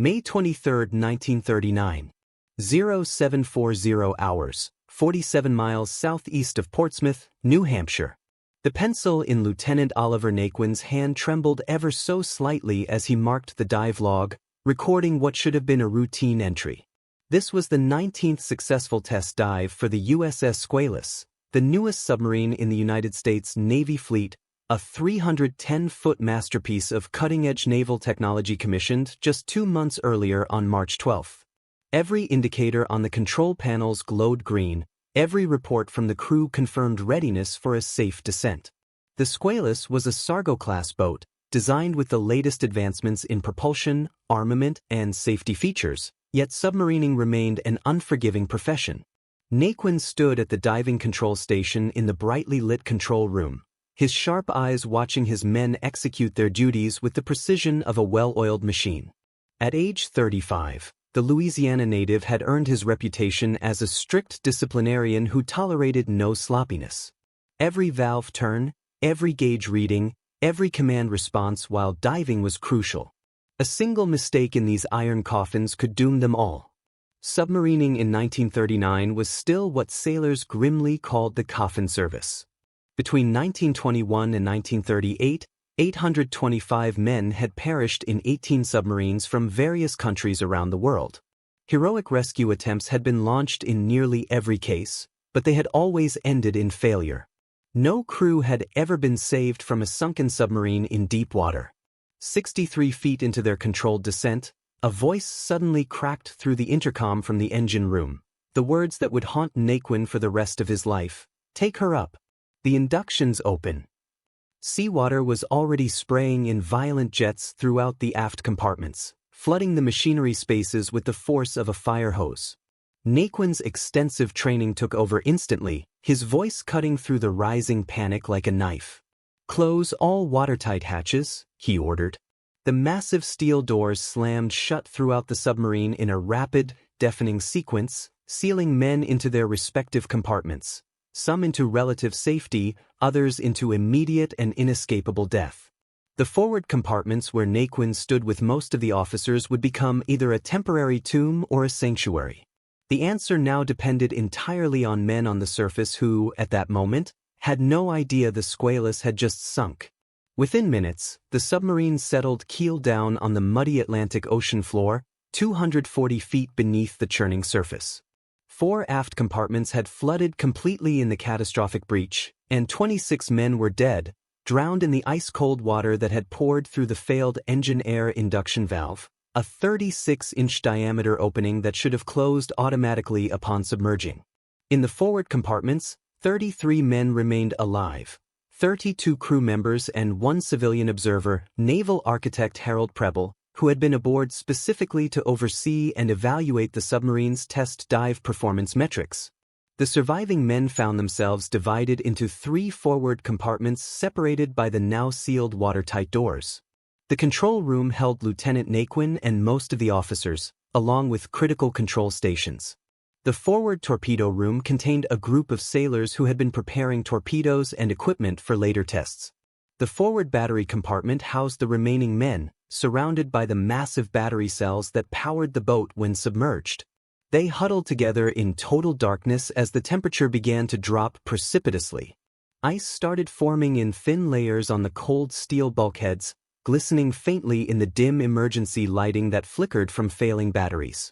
May 23, 1939. 0740 hours, 47 miles southeast of Portsmouth, New Hampshire. The pencil in Lieutenant Oliver Naquin's hand trembled ever so slightly as he marked the dive log, recording what should have been a routine entry. This was the 19th successful test dive for the USS Squalus, the newest submarine in the United States Navy fleet, a 310-foot masterpiece of cutting-edge naval technology commissioned just 2 months earlier on March 12. Every indicator on the control panels glowed green, every report from the crew confirmed readiness for a safe descent. The Squalus was a Sargo-class boat, designed with the latest advancements in propulsion, armament, and safety features, yet submarining remained an unforgiving profession. Naquin stood at the diving control station in the brightly lit control room, his sharp eyes watching his men execute their duties with the precision of a well-oiled machine. At age 35, the Louisiana native had earned his reputation as a strict disciplinarian who tolerated no sloppiness. Every valve turn, every gauge reading, every command response while diving was crucial. A single mistake in these iron coffins could doom them all. Submarining in 1939 was still what sailors grimly called the coffin service. Between 1921 and 1938, 825 men had perished in 18 submarines from various countries around the world. Heroic rescue attempts had been launched in nearly every case, but they had always ended in failure. No crew had ever been saved from a sunken submarine in deep water. 63 feet into their controlled descent, a voice suddenly cracked through the intercom from the engine room, the words that would haunt Naquin for the rest of his life. "Take her up. The induction's open." Seawater was already spraying in violent jets throughout the aft compartments, flooding the machinery spaces with the force of a fire hose. Naquin's extensive training took over instantly, his voice cutting through the rising panic like a knife. "Close all watertight hatches," he ordered. The massive steel doors slammed shut throughout the submarine in a rapid, deafening sequence, sealing men into their respective compartments, some into relative safety, others into immediate and inescapable death. The forward compartments where Naquin stood with most of the officers would become either a temporary tomb or a sanctuary. The answer now depended entirely on men on the surface who, at that moment, had no idea the Squalus had just sunk. Within minutes, the submarine settled keel down on the muddy Atlantic Ocean floor, 240 feet beneath the churning surface. 4 aft compartments had flooded completely in the catastrophic breach, and 26 men were dead, drowned in the ice-cold water that had poured through the failed engine air induction valve, a 36-inch diameter opening that should have closed automatically upon submerging. In the forward compartments, 33 men remained alive, 32 crew members and 1 civilian observer, naval architect Harold Preble, who had been aboard specifically to oversee and evaluate the submarine's test dive performance metrics. The surviving men found themselves divided into 3 forward compartments separated by the now sealed watertight doors. The control room held Lieutenant Naquin and most of the officers, along with critical control stations. The forward torpedo room contained a group of sailors who had been preparing torpedoes and equipment for later tests. The forward battery compartment housed the remaining men, surrounded by the massive battery cells that powered the boat when submerged. They huddled together in total darkness as the temperature began to drop precipitously. Ice started forming in thin layers on the cold steel bulkheads, glistening faintly in the dim emergency lighting that flickered from failing batteries.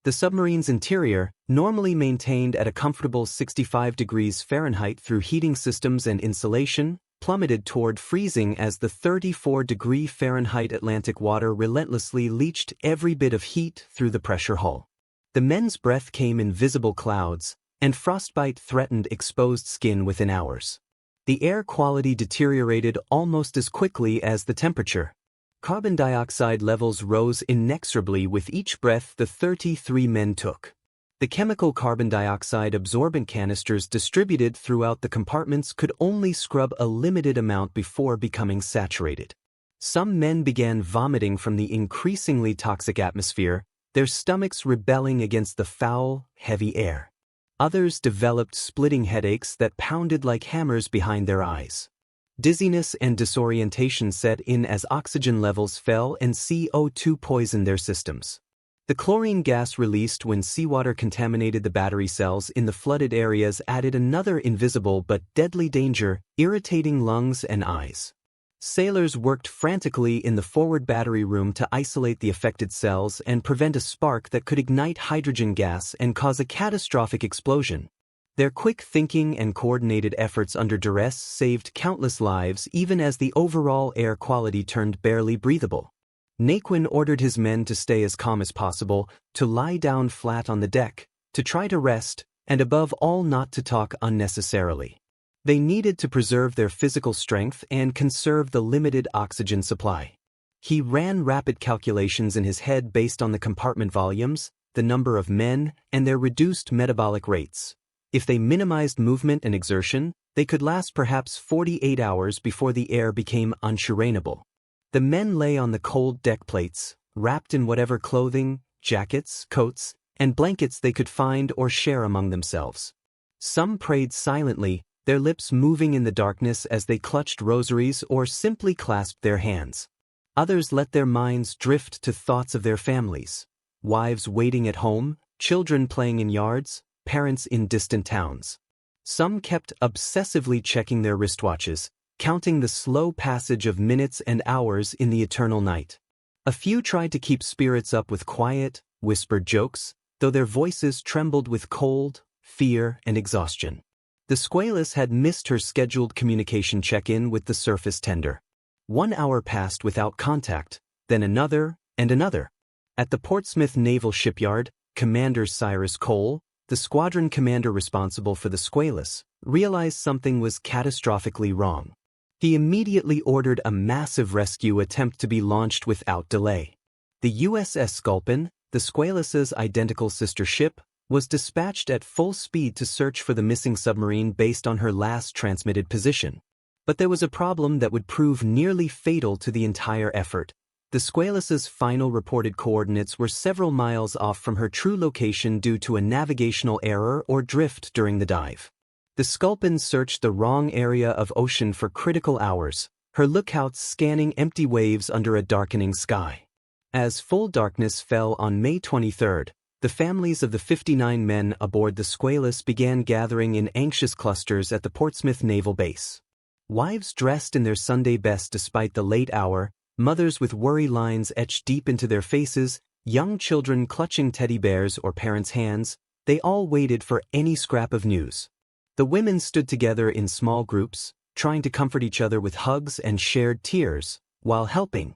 The submarine's interior, normally maintained at a comfortable 65 degrees Fahrenheit through heating systems and insulation, plummeted toward freezing as the 34-degree Fahrenheit Atlantic water relentlessly leached every bit of heat through the pressure hull. The men's breath came in visible clouds, and frostbite threatened exposed skin within hours. The air quality deteriorated almost as quickly as the temperature. Carbon dioxide levels rose inexorably with each breath the 33 men took. The chemical carbon dioxide absorbent canisters distributed throughout the compartments could only scrub a limited amount before becoming saturated. Some men began vomiting from the increasingly toxic atmosphere, their stomachs rebelling against the foul, heavy air. Others developed splitting headaches that pounded like hammers behind their eyes. Dizziness and disorientation set in as oxygen levels fell and CO2 poisoned their systems. The chlorine gas released when seawater contaminated the battery cells in the flooded areas added another invisible but deadly danger, irritating lungs and eyes. Sailors worked frantically in the forward battery room to isolate the affected cells and prevent a spark that could ignite hydrogen gas and cause a catastrophic explosion. Their quick thinking and coordinated efforts under duress saved countless lives even as the overall air quality turned barely breathable. Naquin ordered his men to stay as calm as possible, to lie down flat on the deck, to try to rest, and above all not to talk unnecessarily. They needed to preserve their physical strength and conserve the limited oxygen supply. He ran rapid calculations in his head based on the compartment volumes, the number of men, and their reduced metabolic rates. If they minimized movement and exertion, they could last perhaps 48 hours before the air became unsustainable. The men lay on the cold deck plates, wrapped in whatever clothing, jackets, coats, and blankets they could find or share among themselves. Some prayed silently, their lips moving in the darkness as they clutched rosaries or simply clasped their hands. Others let their minds drift to thoughts of their families, wives waiting at home, children playing in yards, parents in distant towns. Some kept obsessively checking their wristwatches, counting the slow passage of minutes and hours in the eternal night. A few tried to keep spirits up with quiet, whispered jokes, though their voices trembled with cold, fear, and exhaustion. The Squalus had missed her scheduled communication check-in with the surface tender. 1 hour passed without contact, then another, and another. At the Portsmouth Naval Shipyard, Commander Cyrus Cole, the squadron commander responsible for the Squalus, realized something was catastrophically wrong. He immediately ordered a massive rescue attempt to be launched without delay. The USS Sculpin, the Squalus's identical sister ship, was dispatched at full speed to search for the missing submarine based on her last transmitted position. But there was a problem that would prove nearly fatal to the entire effort. The Squalus's final reported coordinates were several miles off from her true location due to a navigational error or drift during the dive. The Sculpin searched the wrong area of ocean for critical hours, her lookouts scanning empty waves under a darkening sky. As full darkness fell on May 23, the families of the 59 men aboard the Squalus began gathering in anxious clusters at the Portsmouth Naval Base. Wives dressed in their Sunday best despite the late hour, mothers with worry lines etched deep into their faces, young children clutching teddy bears or parents' hands, they all waited for any scrap of news. The women stood together in small groups, trying to comfort each other with hugs and shared tears, while helping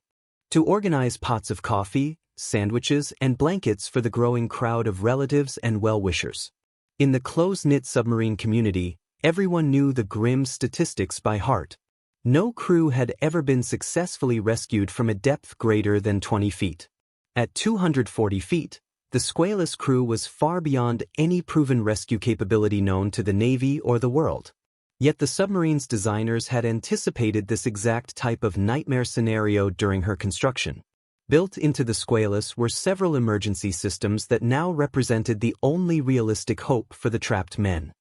to organize pots of coffee, sandwiches, and blankets for the growing crowd of relatives and well-wishers. In the close-knit submarine community, everyone knew the grim statistics by heart. No crew had ever been successfully rescued from a depth greater than 20 feet. At 240 feet, the Squalus crew was far beyond any proven rescue capability known to the Navy or the world. Yet the submarine's designers had anticipated this exact type of nightmare scenario during her construction. Built into the Squalus were several emergency systems that now represented the only realistic hope for the trapped men.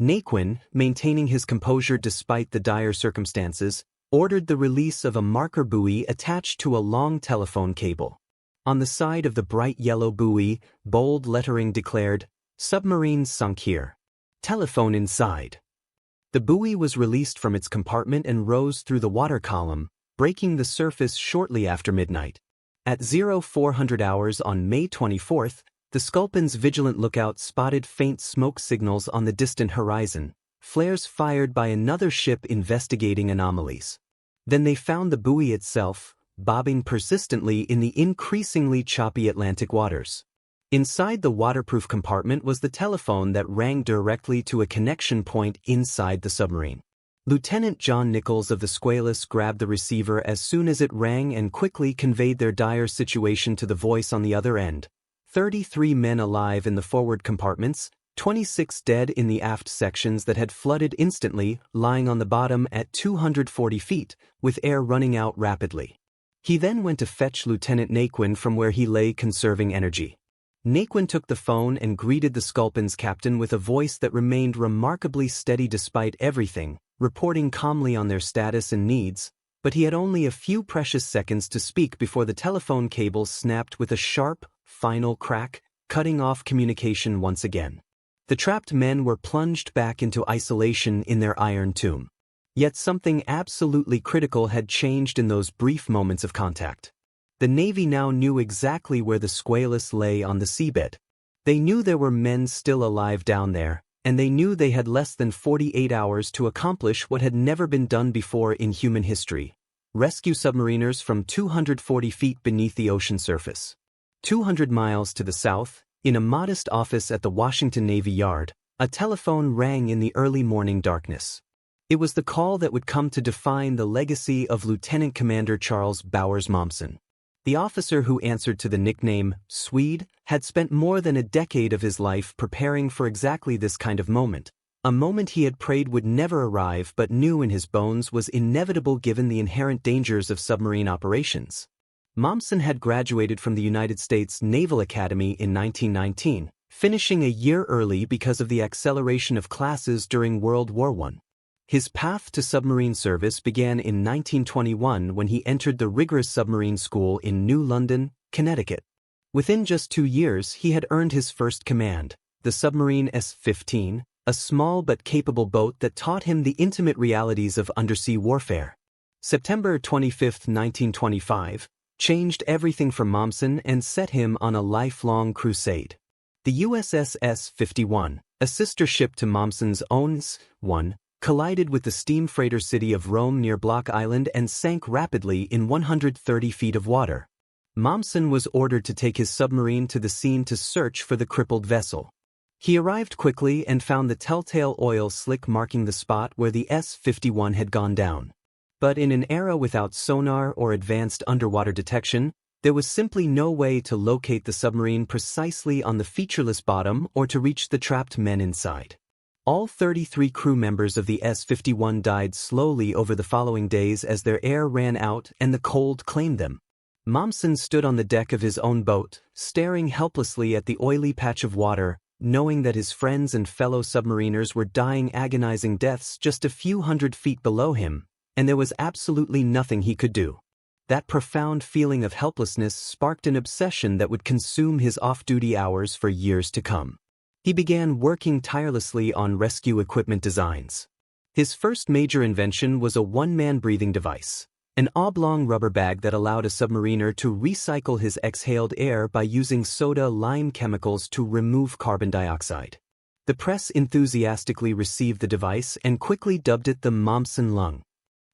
Naquin, maintaining his composure despite the dire circumstances, ordered the release of a marker buoy attached to a long telephone cable. On the side of the bright yellow buoy, bold lettering declared, "Submarine sunk here. Telephone inside." The buoy was released from its compartment and rose through the water column, breaking the surface shortly after midnight. At 0400 hours on May 24, the Sculpin's vigilant lookout spotted faint smoke signals on the distant horizon, flares fired by another ship investigating anomalies. Then they found the buoy itself, bobbing persistently in the increasingly choppy Atlantic waters. Inside the waterproof compartment was the telephone that rang directly to a connection point inside the submarine. Lieutenant John Nichols of the Squalus grabbed the receiver as soon as it rang and quickly conveyed their dire situation to the voice on the other end. 33 men alive in the forward compartments, 26 dead in the aft sections that had flooded instantly, lying on the bottom at 240 feet, with air running out rapidly. He then went to fetch Lieutenant Naquin from where he lay conserving energy. Naquin took the phone and greeted the Sculpin's captain with a voice that remained remarkably steady despite everything. reporting calmly on their status and needs, but he had only a few precious seconds to speak before the telephone cable snapped with a sharp, final crack, cutting off communication once again. The trapped men were plunged back into isolation in their iron tomb. Yet something absolutely critical had changed in those brief moments of contact. The Navy now knew exactly where the Squalus lay on the seabed. They knew there were men still alive down there, and they knew they had less than 48 hours to accomplish what had never been done before in human history: rescue submariners from 240 feet beneath the ocean surface. 200 miles to the south, in a modest office at the Washington Navy Yard, a telephone rang in the early morning darkness. It was the call that would come to define the legacy of Lieutenant Commander Charles Bowers Momsen. The officer who answered to the nickname Swede had spent more than a decade of his life preparing for exactly this kind of moment, a moment he had prayed would never arrive but knew in his bones was inevitable given the inherent dangers of submarine operations. Momsen had graduated from the United States Naval Academy in 1919, finishing a year early because of the acceleration of classes during World War I. His path to submarine service began in 1921 when he entered the rigorous submarine school in New London, Connecticut. Within just 2 years, he had earned his first command, the submarine S-15, a small but capable boat that taught him the intimate realities of undersea warfare. September 25, 1925, changed everything for Momsen and set him on a lifelong crusade. The USS S-51, a sister ship to Momsen's own S-1, collided with the steam freighter city of Rome near Block Island and sank rapidly in 130 feet of water. Momsen was ordered to take his submarine to the scene to search for the crippled vessel. He arrived quickly and found the telltale oil slick marking the spot where the S-51 had gone down. But in an era without sonar or advanced underwater detection, there was simply no way to locate the submarine precisely on the featureless bottom or to reach the trapped men inside. All 33 crew members of the S-51 died slowly over the following days as their air ran out and the cold claimed them. Momsen stood on the deck of his own boat, staring helplessly at the oily patch of water, knowing that his friends and fellow submariners were dying agonizing deaths just a few hundred feet below him, and there was absolutely nothing he could do. That profound feeling of helplessness sparked an obsession that would consume his off-duty hours for years to come. He began working tirelessly on rescue equipment designs. His first major invention was a one-man breathing device, an oblong rubber bag that allowed a submariner to recycle his exhaled air by using soda-lime chemicals to remove carbon dioxide. The press enthusiastically received the device and quickly dubbed it the Momsen lung.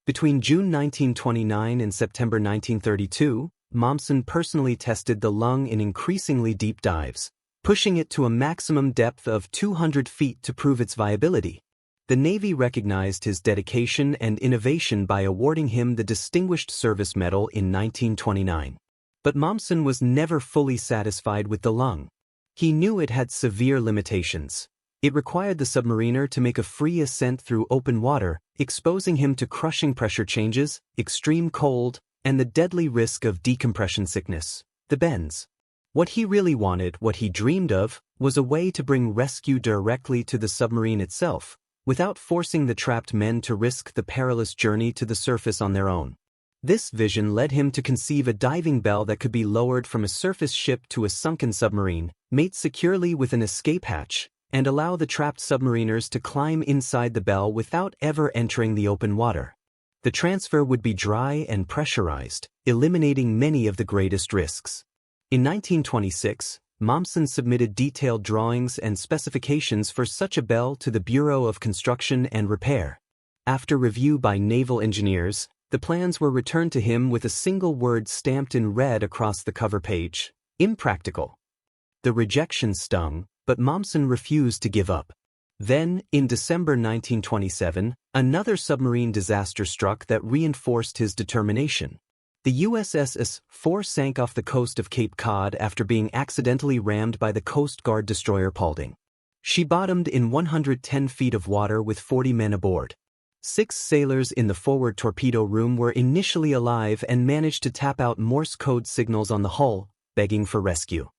Between June 1929 and September 1932, Momsen personally tested the lung in increasingly deep dives, pushing it to a maximum depth of 200 feet to prove its viability. The Navy recognized his dedication and innovation by awarding him the Distinguished Service Medal in 1929. But Momsen was never fully satisfied with the lung. He knew it had severe limitations. It required the submariner to make a free ascent through open water, exposing him to crushing pressure changes, extreme cold, and the deadly risk of decompression sickness, the bends. What he really wanted, what he dreamed of, was a way to bring rescue directly to the submarine itself, without forcing the trapped men to risk the perilous journey to the surface on their own. This vision led him to conceive a diving bell that could be lowered from a surface ship to a sunken submarine, mate securely with an escape hatch, and allow the trapped submariners to climb inside the bell without ever entering the open water. The transfer would be dry and pressurized, eliminating many of the greatest risks. In 1926, Momsen submitted detailed drawings and specifications for such a bell to the Bureau of Construction and Repair. After review by naval engineers, the plans were returned to him with a single word stamped in red across the cover page: impractical. The rejection stung, but Momsen refused to give up. Then, in December 1927, another submarine disaster struck that reinforced his determination. The USS Squalus sank off the coast of Cape Cod after being accidentally rammed by the Coast Guard destroyer Paulding. She bottomed in 110 feet of water with 40 men aboard. 6 sailors in the forward torpedo room were initially alive and managed to tap out Morse code signals on the hull, begging for rescue.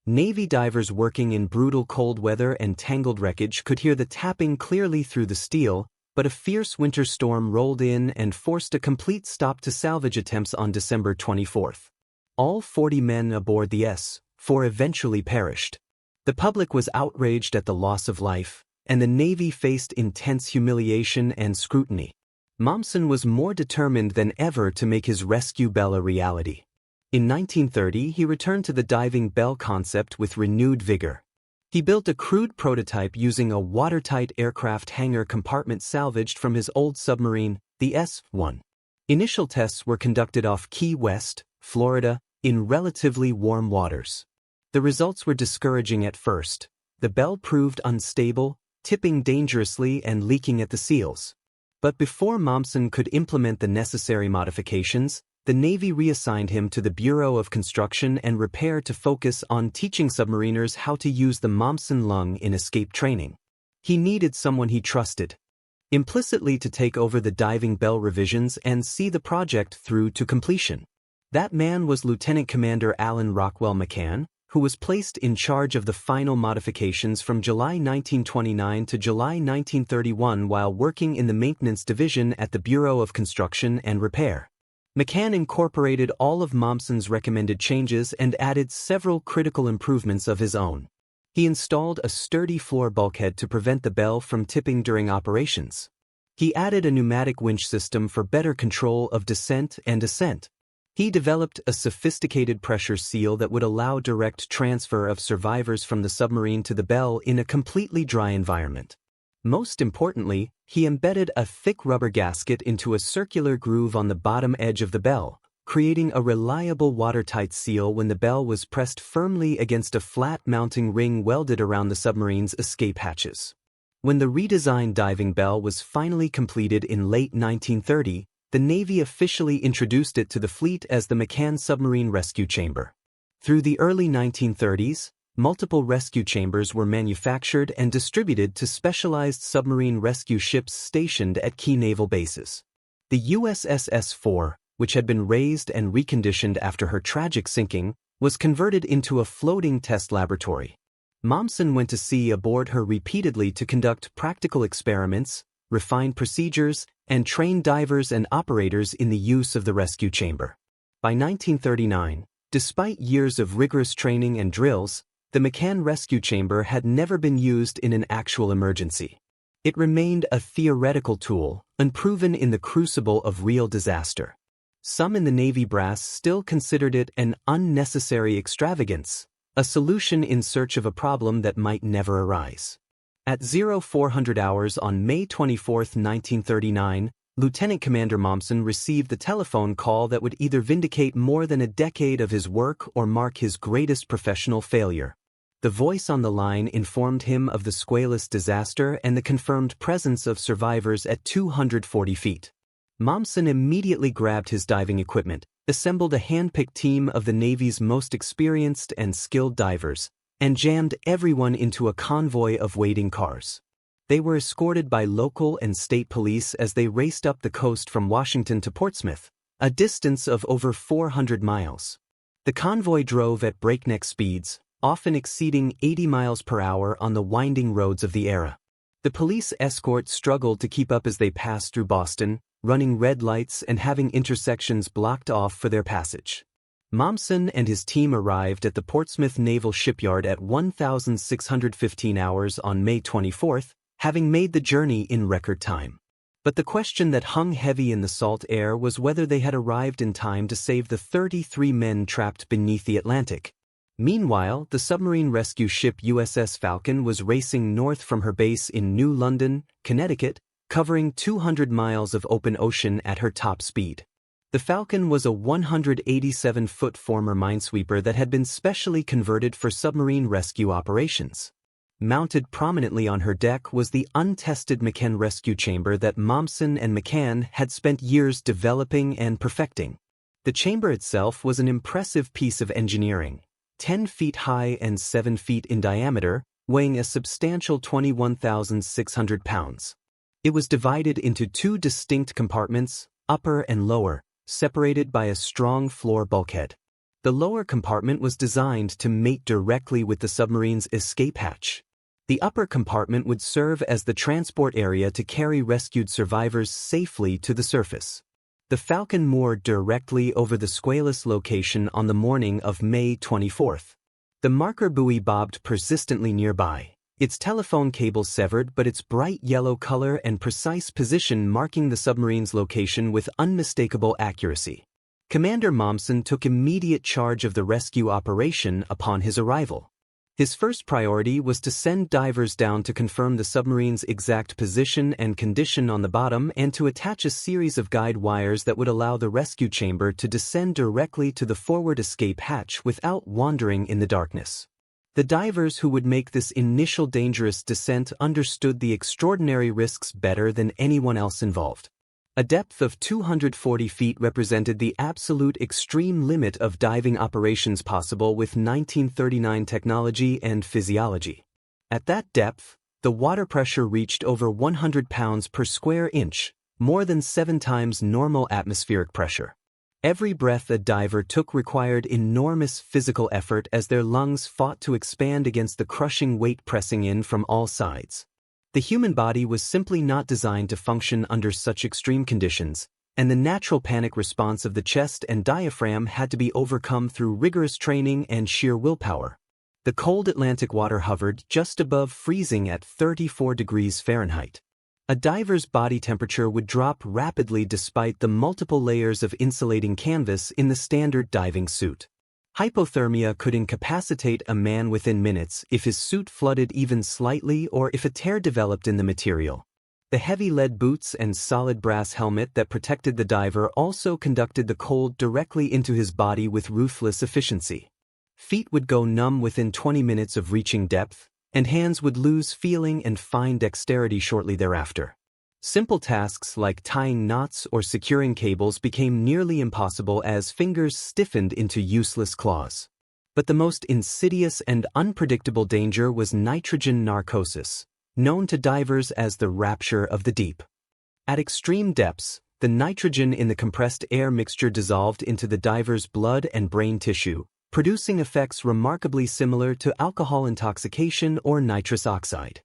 Navy divers working in brutal cold weather and tangled wreckage could hear the tapping clearly through the steel, but a fierce winter storm rolled in and forced a complete stop to salvage attempts on December 24. All 40 men aboard the S-4 eventually perished. The public was outraged at the loss of life, and the Navy faced intense humiliation and scrutiny. Momsen was more determined than ever to make his rescue bell a reality. In 1930, he returned to the diving bell concept with renewed vigor. He built a crude prototype using a watertight aircraft hangar compartment salvaged from his old submarine, the S-1. Initial tests were conducted off Key West, Florida, in relatively warm waters. The results were discouraging at first. The bell proved unstable, tipping dangerously and leaking at the seals. But before Momsen could implement the necessary modifications, the Navy reassigned him to the Bureau of Construction and Repair to focus on teaching submariners how to use the Momsen lung in escape training. He needed someone he trusted, implicitly, to take over the diving bell revisions and see the project through to completion. That man was Lieutenant Commander Alan Rockwell McCann, who was placed in charge of the final modifications from July 1929 to July 1931 while working in the maintenance division at the Bureau of Construction and Repair. McCann incorporated all of Momsen's recommended changes and added several critical improvements of his own. He installed a sturdy floor bulkhead to prevent the bell from tipping during operations. He added a pneumatic winch system for better control of descent and ascent. He developed a sophisticated pressure seal that would allow direct transfer of survivors from the submarine to the bell in a completely dry environment. Most importantly, he embedded a thick rubber gasket into a circular groove on the bottom edge of the bell, creating a reliable watertight seal when the bell was pressed firmly against a flat mounting ring welded around the submarine's escape hatches. When the redesigned diving bell was finally completed in late 1930, the Navy officially introduced it to the fleet as the McCann Submarine Rescue Chamber. Through the early 1930s, multiple rescue chambers were manufactured and distributed to specialized submarine rescue ships stationed at key naval bases. The USS Squalus, which had been raised and reconditioned after her tragic sinking, was converted into a floating test laboratory. Momsen went to sea aboard her repeatedly to conduct practical experiments, refine procedures, and train divers and operators in the use of the rescue chamber. By 1939, despite years of rigorous training and drills, the McCann Rescue Chamber had never been used in an actual emergency. It remained a theoretical tool, unproven in the crucible of real disaster. Some in the Navy brass still considered it an unnecessary extravagance, a solution in search of a problem that might never arise. At 0400 hours on May 24, 1939, Lieutenant Commander Momsen received the telephone call that would either vindicate more than a decade of his work or mark his greatest professional failure. The voice on the line informed him of the Squalus disaster and the confirmed presence of survivors at 240 feet. Momsen immediately grabbed his diving equipment, assembled a hand-picked team of the Navy's most experienced and skilled divers, and jammed everyone into a convoy of waiting cars. They were escorted by local and state police as they raced up the coast from Washington to Portsmouth, a distance of over 400 miles. The convoy drove at breakneck speeds, often exceeding 80 miles per hour on the winding roads of the era. The police escort struggled to keep up as they passed through Boston, running red lights and having intersections blocked off for their passage. Momsen and his team arrived at the Portsmouth Naval Shipyard at 1,615 hours on May 24, having made the journey in record time. But the question that hung heavy in the salt air was whether they had arrived in time to save the 33 men trapped beneath the Atlantic. Meanwhile, the submarine rescue ship USS Falcon was racing north from her base in New London, Connecticut, covering 200 miles of open ocean at her top speed. The Falcon was a 187-foot former minesweeper that had been specially converted for submarine rescue operations. Mounted prominently on her deck was the untested McCann rescue chamber that Momsen and McCann had spent years developing and perfecting. The chamber itself was an impressive piece of engineering, 10 feet high and 7 feet in diameter, weighing a substantial 21,600 pounds. It was divided into two distinct compartments, upper and lower, separated by a strong floor bulkhead. The lower compartment was designed to mate directly with the submarine's escape hatch. The upper compartment would serve as the transport area to carry rescued survivors safely to the surface. The Falcon moored directly over the Squalus location on the morning of May 24. The marker buoy bobbed persistently nearby, its telephone cable severed but its bright yellow color and precise position marking the submarine's location with unmistakable accuracy. Commander Momsen took immediate charge of the rescue operation upon his arrival. His first priority was to send divers down to confirm the submarine's exact position and condition on the bottom and to attach a series of guide wires that would allow the rescue chamber to descend directly to the forward escape hatch without wandering in the darkness. The divers who would make this initial dangerous descent understood the extraordinary risks better than anyone else involved. A depth of 240 feet represented the absolute extreme limit of diving operations possible with 1939 technology and physiology. At that depth, the water pressure reached over 100 pounds per square inch, more than 7 times normal atmospheric pressure. Every breath a diver took required enormous physical effort as their lungs fought to expand against the crushing weight pressing in from all sides. The human body was simply not designed to function under such extreme conditions, and the natural panic response of the chest and diaphragm had to be overcome through rigorous training and sheer willpower. The cold Atlantic water hovered just above freezing at 34 degrees Fahrenheit. A diver's body temperature would drop rapidly despite the multiple layers of insulating canvas in the standard diving suit. Hypothermia could incapacitate a man within minutes if his suit flooded even slightly or if a tear developed in the material. The heavy lead boots and solid brass helmet that protected the diver also conducted the cold directly into his body with ruthless efficiency. Feet would go numb within 20 minutes of reaching depth, and hands would lose feeling and fine dexterity shortly thereafter. Simple tasks like tying knots or securing cables became nearly impossible as fingers stiffened into useless claws. But the most insidious and unpredictable danger was nitrogen narcosis, known to divers as the rapture of the deep. At extreme depths, the nitrogen in the compressed air mixture dissolved into the diver's blood and brain tissue, producing effects remarkably similar to alcohol intoxication or nitrous oxide.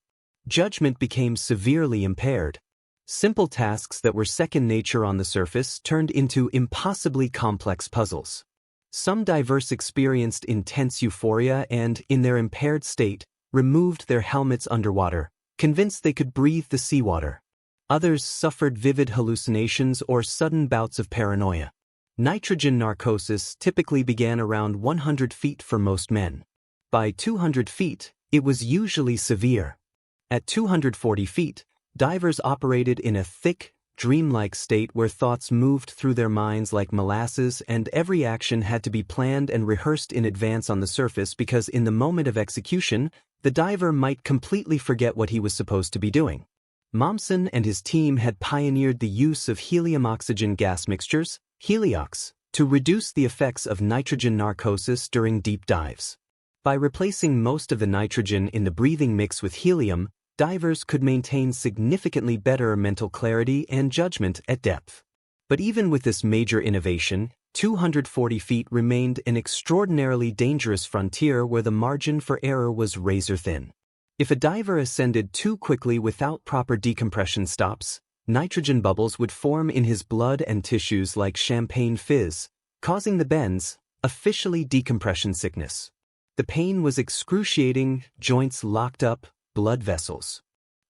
Judgment became severely impaired. Simple tasks that were second nature on the surface turned into impossibly complex puzzles. Some divers experienced intense euphoria and, in their impaired state, removed their helmets underwater, convinced they could breathe the seawater. Others suffered vivid hallucinations or sudden bouts of paranoia. Nitrogen narcosis typically began around 100 feet for most men. By 200 feet, it was usually severe. At 240 feet, divers operated in a thick, dreamlike state where thoughts moved through their minds like molasses and every action had to be planned and rehearsed in advance on the surface because in the moment of execution, the diver might completely forget what he was supposed to be doing. Momsen and his team had pioneered the use of helium-oxygen gas mixtures, heliox, to reduce the effects of nitrogen narcosis during deep dives. By replacing most of the nitrogen in the breathing mix with helium, divers could maintain significantly better mental clarity and judgment at depth. But even with this major innovation, 240 feet remained an extraordinarily dangerous frontier where the margin for error was razor-thin. If a diver ascended too quickly without proper decompression stops, nitrogen bubbles would form in his blood and tissues like champagne fizz, causing the bends, officially decompression sickness. The pain was excruciating, joints locked up, blood vessels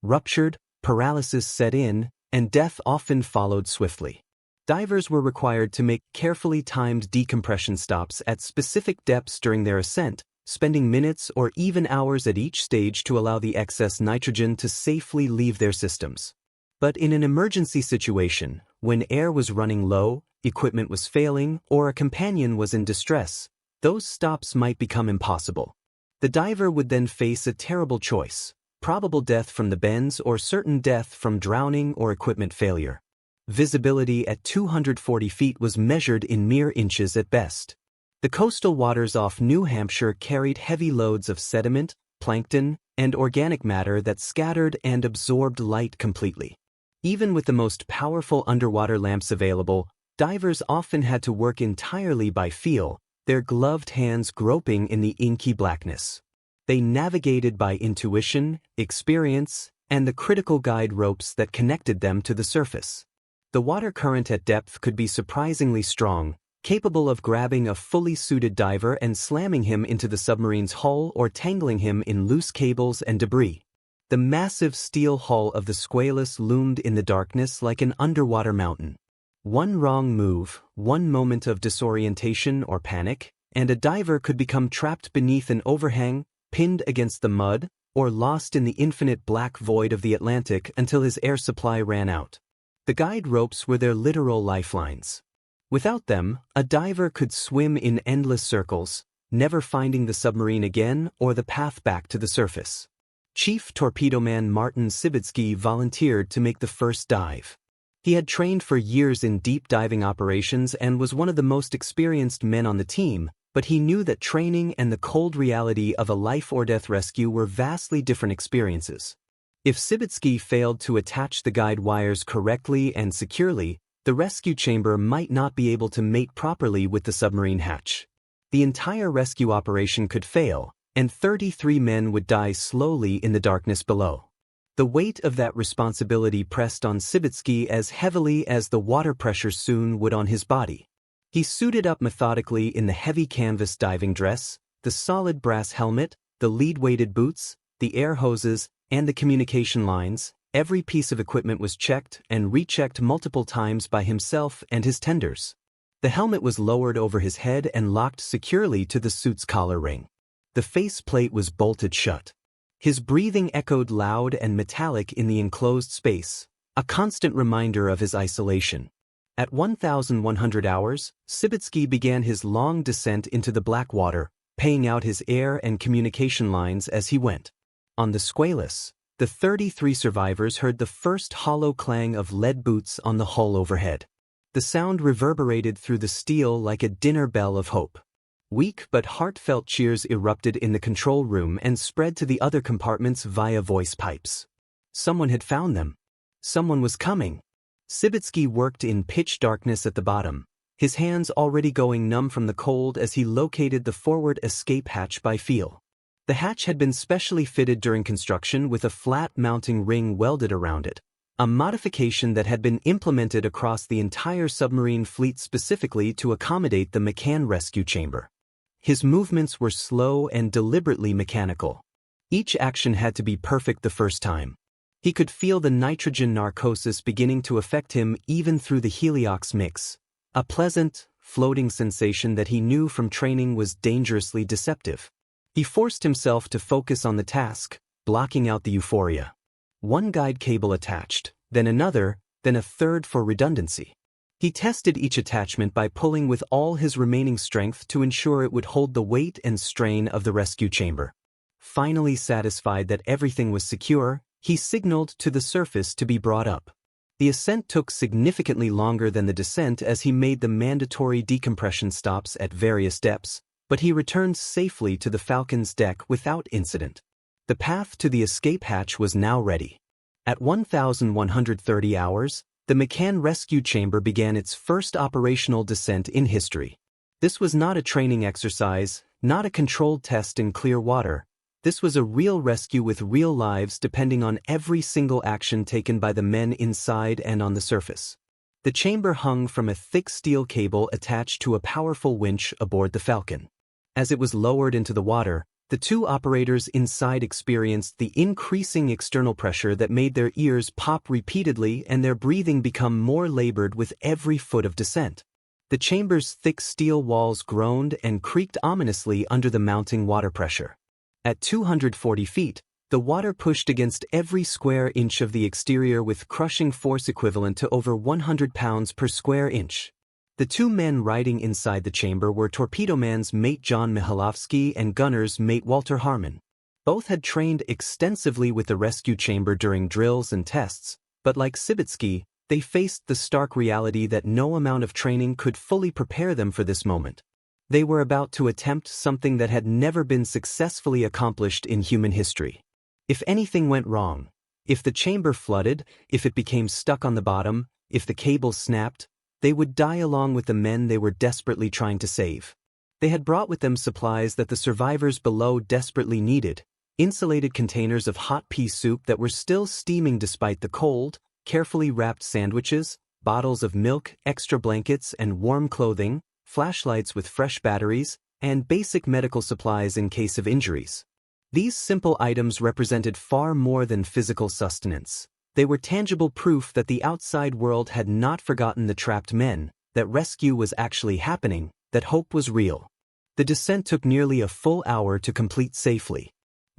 ruptured, paralysis set in, and death often followed swiftly. Divers were required to make carefully timed decompression stops at specific depths during their ascent, spending minutes or even hours at each stage to allow the excess nitrogen to safely leave their systems. But in an emergency situation, when air was running low, equipment was failing, or a companion was in distress, those stops might become impossible. The diver would then face a terrible choice: probable death from the bends or certain death from drowning or equipment failure. Visibility at 240 feet was measured in mere inches at best. The coastal waters off New Hampshire carried heavy loads of sediment, plankton, and organic matter that scattered and absorbed light completely. Even with the most powerful underwater lamps available, divers often had to work entirely by feel, their gloved hands groping in the inky blackness. They navigated by intuition, experience, and the critical guide ropes that connected them to the surface. The water current at depth could be surprisingly strong, capable of grabbing a fully suited diver and slamming him into the submarine's hull or tangling him in loose cables and debris. The massive steel hull of the Squalus loomed in the darkness like an underwater mountain. One wrong move, one moment of disorientation or panic, and a diver could become trapped beneath an overhang, pinned against the mud, or lost in the infinite black void of the Atlantic until his air supply ran out. The guide ropes were their literal lifelines. Without them, a diver could swim in endless circles, never finding the submarine again or the path back to the surface. Chief torpedoman Martin Sibitsky volunteered to make the first dive. He had trained for years in deep diving operations and was one of the most experienced men on the team, but he knew that training and the cold reality of a life-or-death rescue were vastly different experiences. If Sibitsky failed to attach the guide wires correctly and securely, the rescue chamber might not be able to mate properly with the submarine hatch. The entire rescue operation could fail, and 33 men would die slowly in the darkness below. The weight of that responsibility pressed on Sibitsky as heavily as the water pressure soon would on his body. He suited up methodically in the heavy canvas diving dress, the solid brass helmet, the lead-weighted boots, the air hoses, and the communication lines. Every piece of equipment was checked and rechecked multiple times by himself and his tenders. The helmet was lowered over his head and locked securely to the suit's collar ring. The faceplate was bolted shut. His breathing echoed loud and metallic in the enclosed space, a constant reminder of his isolation. At 1,100 hours, Sibitsky began his long descent into the black water, paying out his air and communication lines as he went. On the Squalus, the 33 survivors heard the first hollow clang of lead boots on the hull overhead. The sound reverberated through the steel like a dinner bell of hope. Weak but heartfelt cheers erupted in the control room and spread to the other compartments via voice pipes. Someone had found them. Someone was coming. Sibitsky worked in pitch darkness at the bottom, his hands already going numb from the cold as he located the forward escape hatch by feel. The hatch had been specially fitted during construction with a flat mounting ring welded around it, a modification that had been implemented across the entire submarine fleet specifically to accommodate the McCann rescue chamber. His movements were slow and deliberately mechanical. Each action had to be perfect the first time. He could feel the nitrogen narcosis beginning to affect him even through the heliox mix, a pleasant, floating sensation that he knew from training was dangerously deceptive. He forced himself to focus on the task, blocking out the euphoria. One guide cable attached, then another, then a third for redundancy. He tested each attachment by pulling with all his remaining strength to ensure it would hold the weight and strain of the rescue chamber. Finally satisfied that everything was secure, he signaled to the surface to be brought up. The ascent took significantly longer than the descent as he made the mandatory decompression stops at various depths, but he returned safely to the Falcon's deck without incident. The path to the escape hatch was now ready. At 1,130 hours, the McCann rescue chamber began its first operational descent in history. This was not a training exercise, not a controlled test in clear water. This was a real rescue with real lives depending on every single action taken by the men inside and on the surface. The chamber hung from a thick steel cable attached to a powerful winch aboard the Falcon. As it was lowered into the water, the two operators inside experienced the increasing external pressure that made their ears pop repeatedly and their breathing become more labored with every foot of descent. The chamber's thick steel walls groaned and creaked ominously under the mounting water pressure. At 240 feet, the water pushed against every square inch of the exterior with crushing force equivalent to over 100 pounds per square inch. The two men riding inside the chamber were torpedoman's mate John Mihailovsky and gunner's mate Walter Harmon. Both had trained extensively with the rescue chamber during drills and tests, but like Sibitsky, they faced the stark reality that no amount of training could fully prepare them for this moment. They were about to attempt something that had never been successfully accomplished in human history. If anything went wrong, if the chamber flooded, if it became stuck on the bottom, if the cables snapped, they would die along with the men they were desperately trying to save. They had brought with them supplies that the survivors below desperately needed: insulated containers of hot pea soup that were still steaming despite the cold, carefully wrapped sandwiches, bottles of milk, extra blankets and warm clothing, flashlights with fresh batteries, and basic medical supplies in case of injuries. These simple items represented far more than physical sustenance. They were tangible proof that the outside world had not forgotten the trapped men, that rescue was actually happening, that hope was real. The descent took nearly a full hour to complete safely.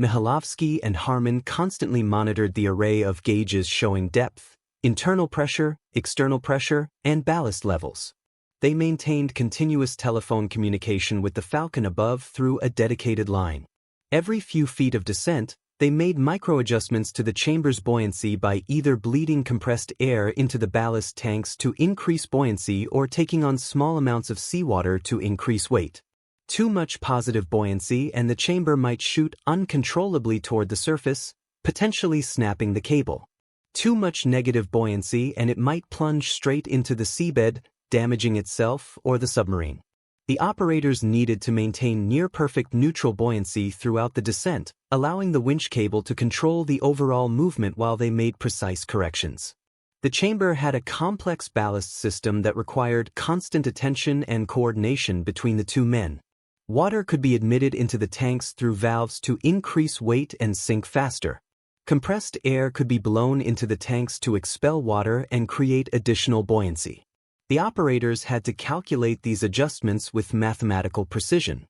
Mihailovsky and Harmon constantly monitored the array of gauges showing depth, internal pressure, external pressure, and ballast levels. They maintained continuous telephone communication with the Falcon above through a dedicated line. Every few feet of descent, they made micro-adjustments to the chamber's buoyancy by either bleeding compressed air into the ballast tanks to increase buoyancy or taking on small amounts of seawater to increase weight. Too much positive buoyancy and the chamber might shoot uncontrollably toward the surface, potentially snapping the cable. Too much negative buoyancy and it might plunge straight into the seabed, damaging itself or the submarine. The operators needed to maintain near-perfect neutral buoyancy throughout the descent, allowing the winch cable to control the overall movement while they made precise corrections. The chamber had a complex ballast system that required constant attention and coordination between the two men. Water could be admitted into the tanks through valves to increase weight and sink faster. Compressed air could be blown into the tanks to expel water and create additional buoyancy. The operators had to calculate these adjustments with mathematical precision,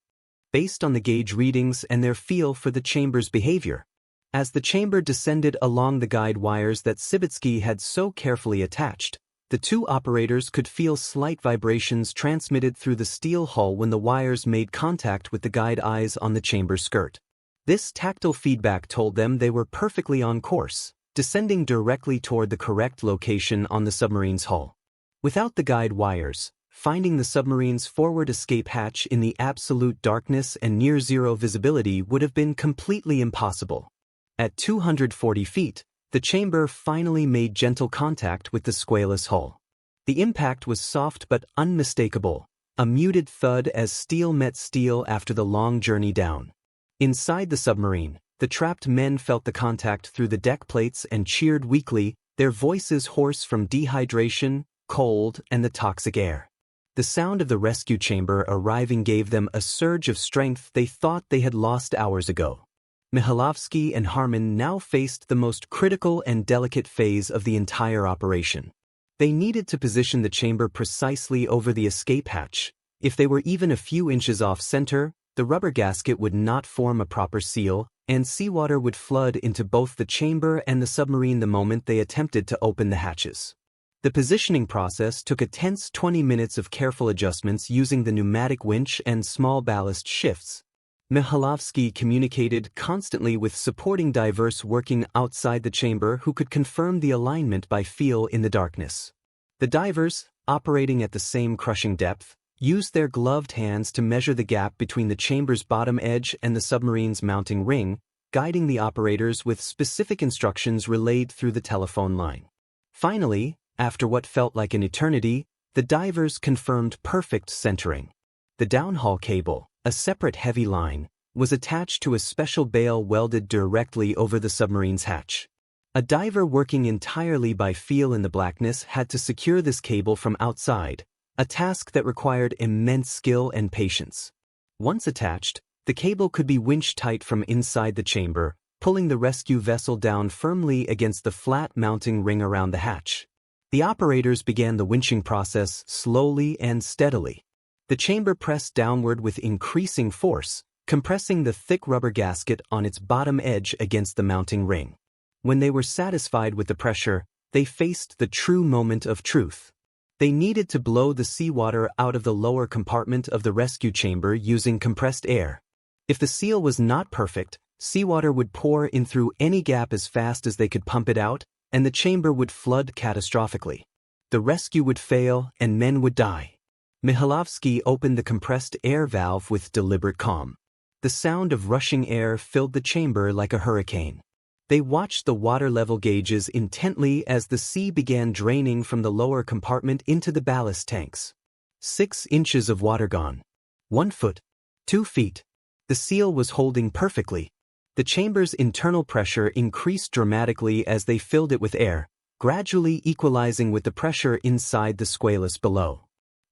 based on the gauge readings and their feel for the chamber's behavior. As the chamber descended along the guide wires that Sibitsky had so carefully attached, the two operators could feel slight vibrations transmitted through the steel hull when the wires made contact with the guide eyes on the chamber skirt. This tactile feedback told them they were perfectly on course, descending directly toward the correct location on the submarine's hull. Without the guide wires, finding the submarine's forward escape hatch in the absolute darkness and near-zero visibility would have been completely impossible. At 240 feet, the chamber finally made gentle contact with the Squalus hull. The impact was soft but unmistakable, a muted thud as steel met steel after the long journey down. Inside the submarine, the trapped men felt the contact through the deck plates and cheered weakly, their voices hoarse from dehydration, cold, and the toxic air. The sound of the rescue chamber arriving gave them a surge of strength they thought they had lost hours ago. Mihailovsky and Harmon now faced the most critical and delicate phase of the entire operation. They needed to position the chamber precisely over the escape hatch. If they were even a few inches off center, the rubber gasket would not form a proper seal, and seawater would flood into both the chamber and the submarine the moment they attempted to open the hatches. The positioning process took a tense 20 minutes of careful adjustments using the pneumatic winch and small ballast shifts. Mihailovsky communicated constantly with supporting divers working outside the chamber who could confirm the alignment by feel in the darkness. The divers, operating at the same crushing depth, used their gloved hands to measure the gap between the chamber's bottom edge and the submarine's mounting ring, guiding the operators with specific instructions relayed through the telephone line. Finally, after what felt like an eternity, the divers confirmed perfect centering. The downhaul cable, a separate heavy line, was attached to a special bail welded directly over the submarine's hatch. A diver working entirely by feel in the blackness had to secure this cable from outside, a task that required immense skill and patience. Once attached, the cable could be winched tight from inside the chamber, pulling the rescue vessel down firmly against the flat mounting ring around the hatch. The operators began the winching process slowly and steadily. The chamber pressed downward with increasing force, compressing the thick rubber gasket on its bottom edge against the mounting ring. When they were satisfied with the pressure, they faced the true moment of truth. They needed to blow the seawater out of the lower compartment of the rescue chamber using compressed air. If the seal was not perfect, seawater would pour in through any gap as fast as they could pump it out, and the chamber would flood catastrophically. The rescue would fail and men would die. Mihailovsky opened the compressed air valve with deliberate calm. The sound of rushing air filled the chamber like a hurricane. They watched the water level gauges intently as the sea began draining from the lower compartment into the ballast tanks. 6 inches of water gone. 1 foot. 2 feet. The seal was holding perfectly. The chamber's internal pressure increased dramatically as they filled it with air, gradually equalizing with the pressure inside the Squalus below.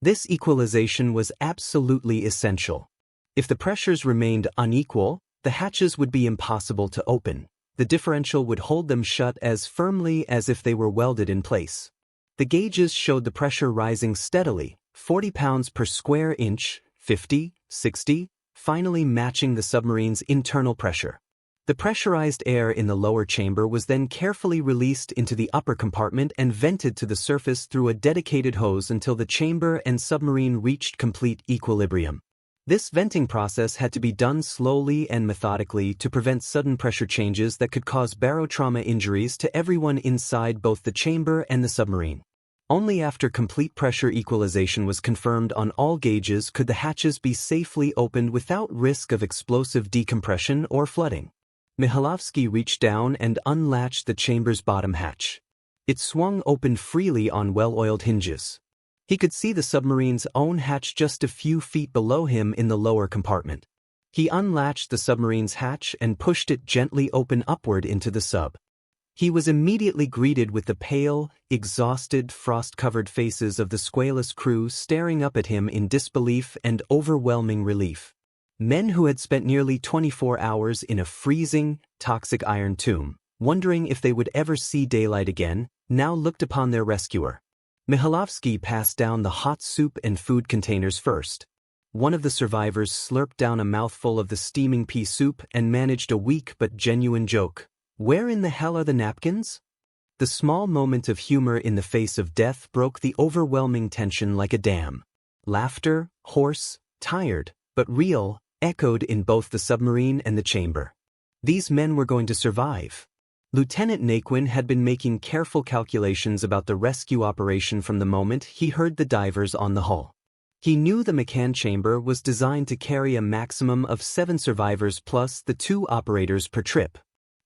This equalization was absolutely essential. If the pressures remained unequal, the hatches would be impossible to open. The differential would hold them shut as firmly as if they were welded in place. The gauges showed the pressure rising steadily, 40 pounds per square inch, 50, 60, finally matching the submarine's internal pressure. The pressurized air in the lower chamber was then carefully released into the upper compartment and vented to the surface through a dedicated hose until the chamber and submarine reached complete equilibrium. This venting process had to be done slowly and methodically to prevent sudden pressure changes that could cause barotrauma injuries to everyone inside both the chamber and the submarine. Only after complete pressure equalization was confirmed on all gauges could the hatches be safely opened without risk of explosive decompression or flooding. Mihalovsky reached down and unlatched the chamber's bottom hatch. It swung open freely on well-oiled hinges. He could see the submarine's own hatch just a few feet below him in the lower compartment. He unlatched the submarine's hatch and pushed it gently open upward into the sub. He was immediately greeted with the pale, exhausted, frost-covered faces of the Squalus crew staring up at him in disbelief and overwhelming relief. Men who had spent nearly 24 hours in a freezing, toxic iron tomb, wondering if they would ever see daylight again, now looked upon their rescuer. Mihalovsky passed down the hot soup and food containers first. One of the survivors slurped down a mouthful of the steaming pea soup and managed a weak but genuine joke. "Where in the hell are the napkins?" The small moment of humor in the face of death broke the overwhelming tension like a dam. Laughter, hoarse, tired, but real, echoed in both the submarine and the chamber. These men were going to survive. Lieutenant Naquin had been making careful calculations about the rescue operation from the moment he heard the divers on the hull. He knew the McCann chamber was designed to carry a maximum of 7 survivors plus the 2 operators per trip.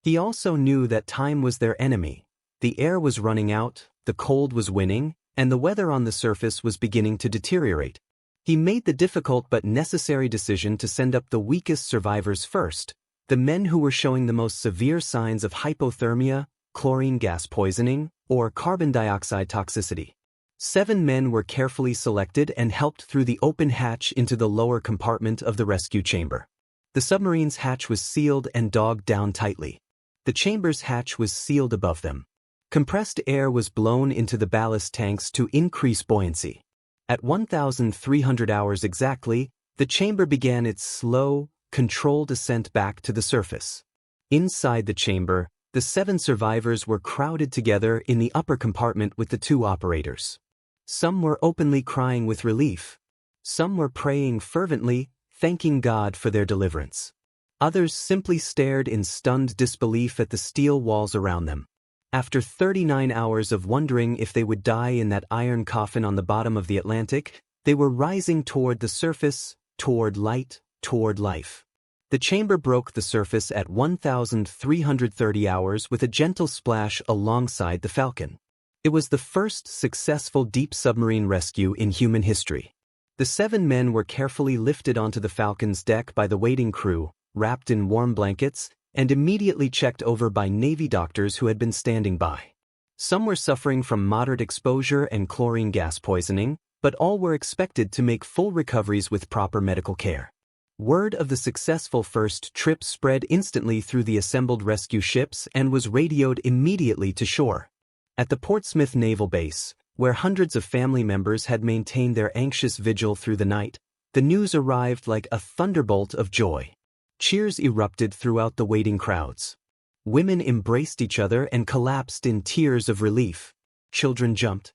He also knew that time was their enemy. The air was running out, the cold was winning, and the weather on the surface was beginning to deteriorate. He made the difficult but necessary decision to send up the weakest survivors first, the men who were showing the most severe signs of hypothermia, chlorine gas poisoning, or carbon dioxide toxicity. 7 men were carefully selected and helped through the open hatch into the lower compartment of the rescue chamber. The submarine's hatch was sealed and dogged down tightly. The chamber's hatch was sealed above them. Compressed air was blown into the ballast tanks to increase buoyancy. At 1,300 hours exactly, the chamber began its slow, controlled ascent back to the surface. Inside the chamber, the 7 survivors were crowded together in the upper compartment with the 2 operators. Some were openly crying with relief. Some were praying fervently, thanking God for their deliverance. Others simply stared in stunned disbelief at the steel walls around them. After 39 hours of wondering if they would die in that iron coffin on the bottom of the Atlantic, they were rising toward the surface, toward light, toward life. The chamber broke the surface at 1,330 hours with a gentle splash alongside the Falcon. It was the first successful deep submarine rescue in human history. The 7 men were carefully lifted onto the Falcon's deck by the waiting crew, wrapped in warm blankets, and immediately checked over by Navy doctors who had been standing by. Some were suffering from moderate exposure and chlorine gas poisoning, but all were expected to make full recoveries with proper medical care. Word of the successful first trip spread instantly through the assembled rescue ships and was radioed immediately to shore. At the Portsmouth Naval Base, where hundreds of family members had maintained their anxious vigil through the night, the news arrived like a thunderbolt of joy. Cheers erupted throughout the waiting crowds. Women embraced each other and collapsed in tears of relief. Children jumped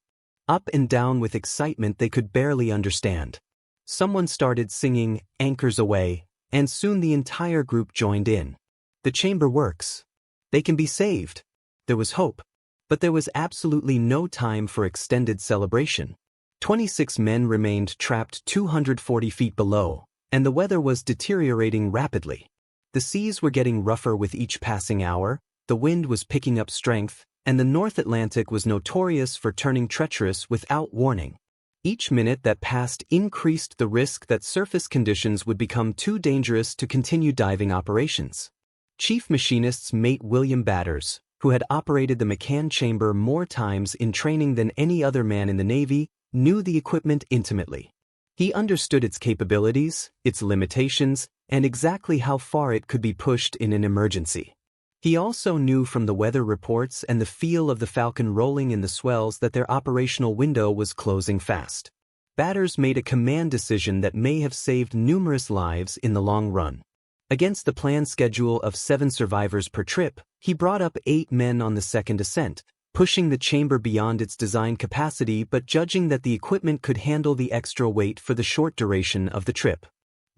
up and down with excitement they could barely understand. Someone started singing "Anchors Aweigh," and soon the entire group joined in. The chamber works. They can be saved. There was hope. But there was absolutely no time for extended celebration. 26 men remained trapped 240 feet below, and the weather was deteriorating rapidly. The seas were getting rougher with each passing hour, the wind was picking up strength, and the North Atlantic was notorious for turning treacherous without warning. Each minute that passed increased the risk that surface conditions would become too dangerous to continue diving operations. Chief Machinist's mate William Batters, who had operated the McCann chamber more times in training than any other man in the Navy, knew the equipment intimately. He understood its capabilities, its limitations, and exactly how far it could be pushed in an emergency. He also knew from the weather reports and the feel of the Falcon rolling in the swells that their operational window was closing fast. Batters made a command decision that may have saved numerous lives in the long run. Against the planned schedule of 7 survivors per trip, he brought up 8 men on the second ascent, pushing the chamber beyond its design capacity but judging that the equipment could handle the extra weight for the short duration of the trip.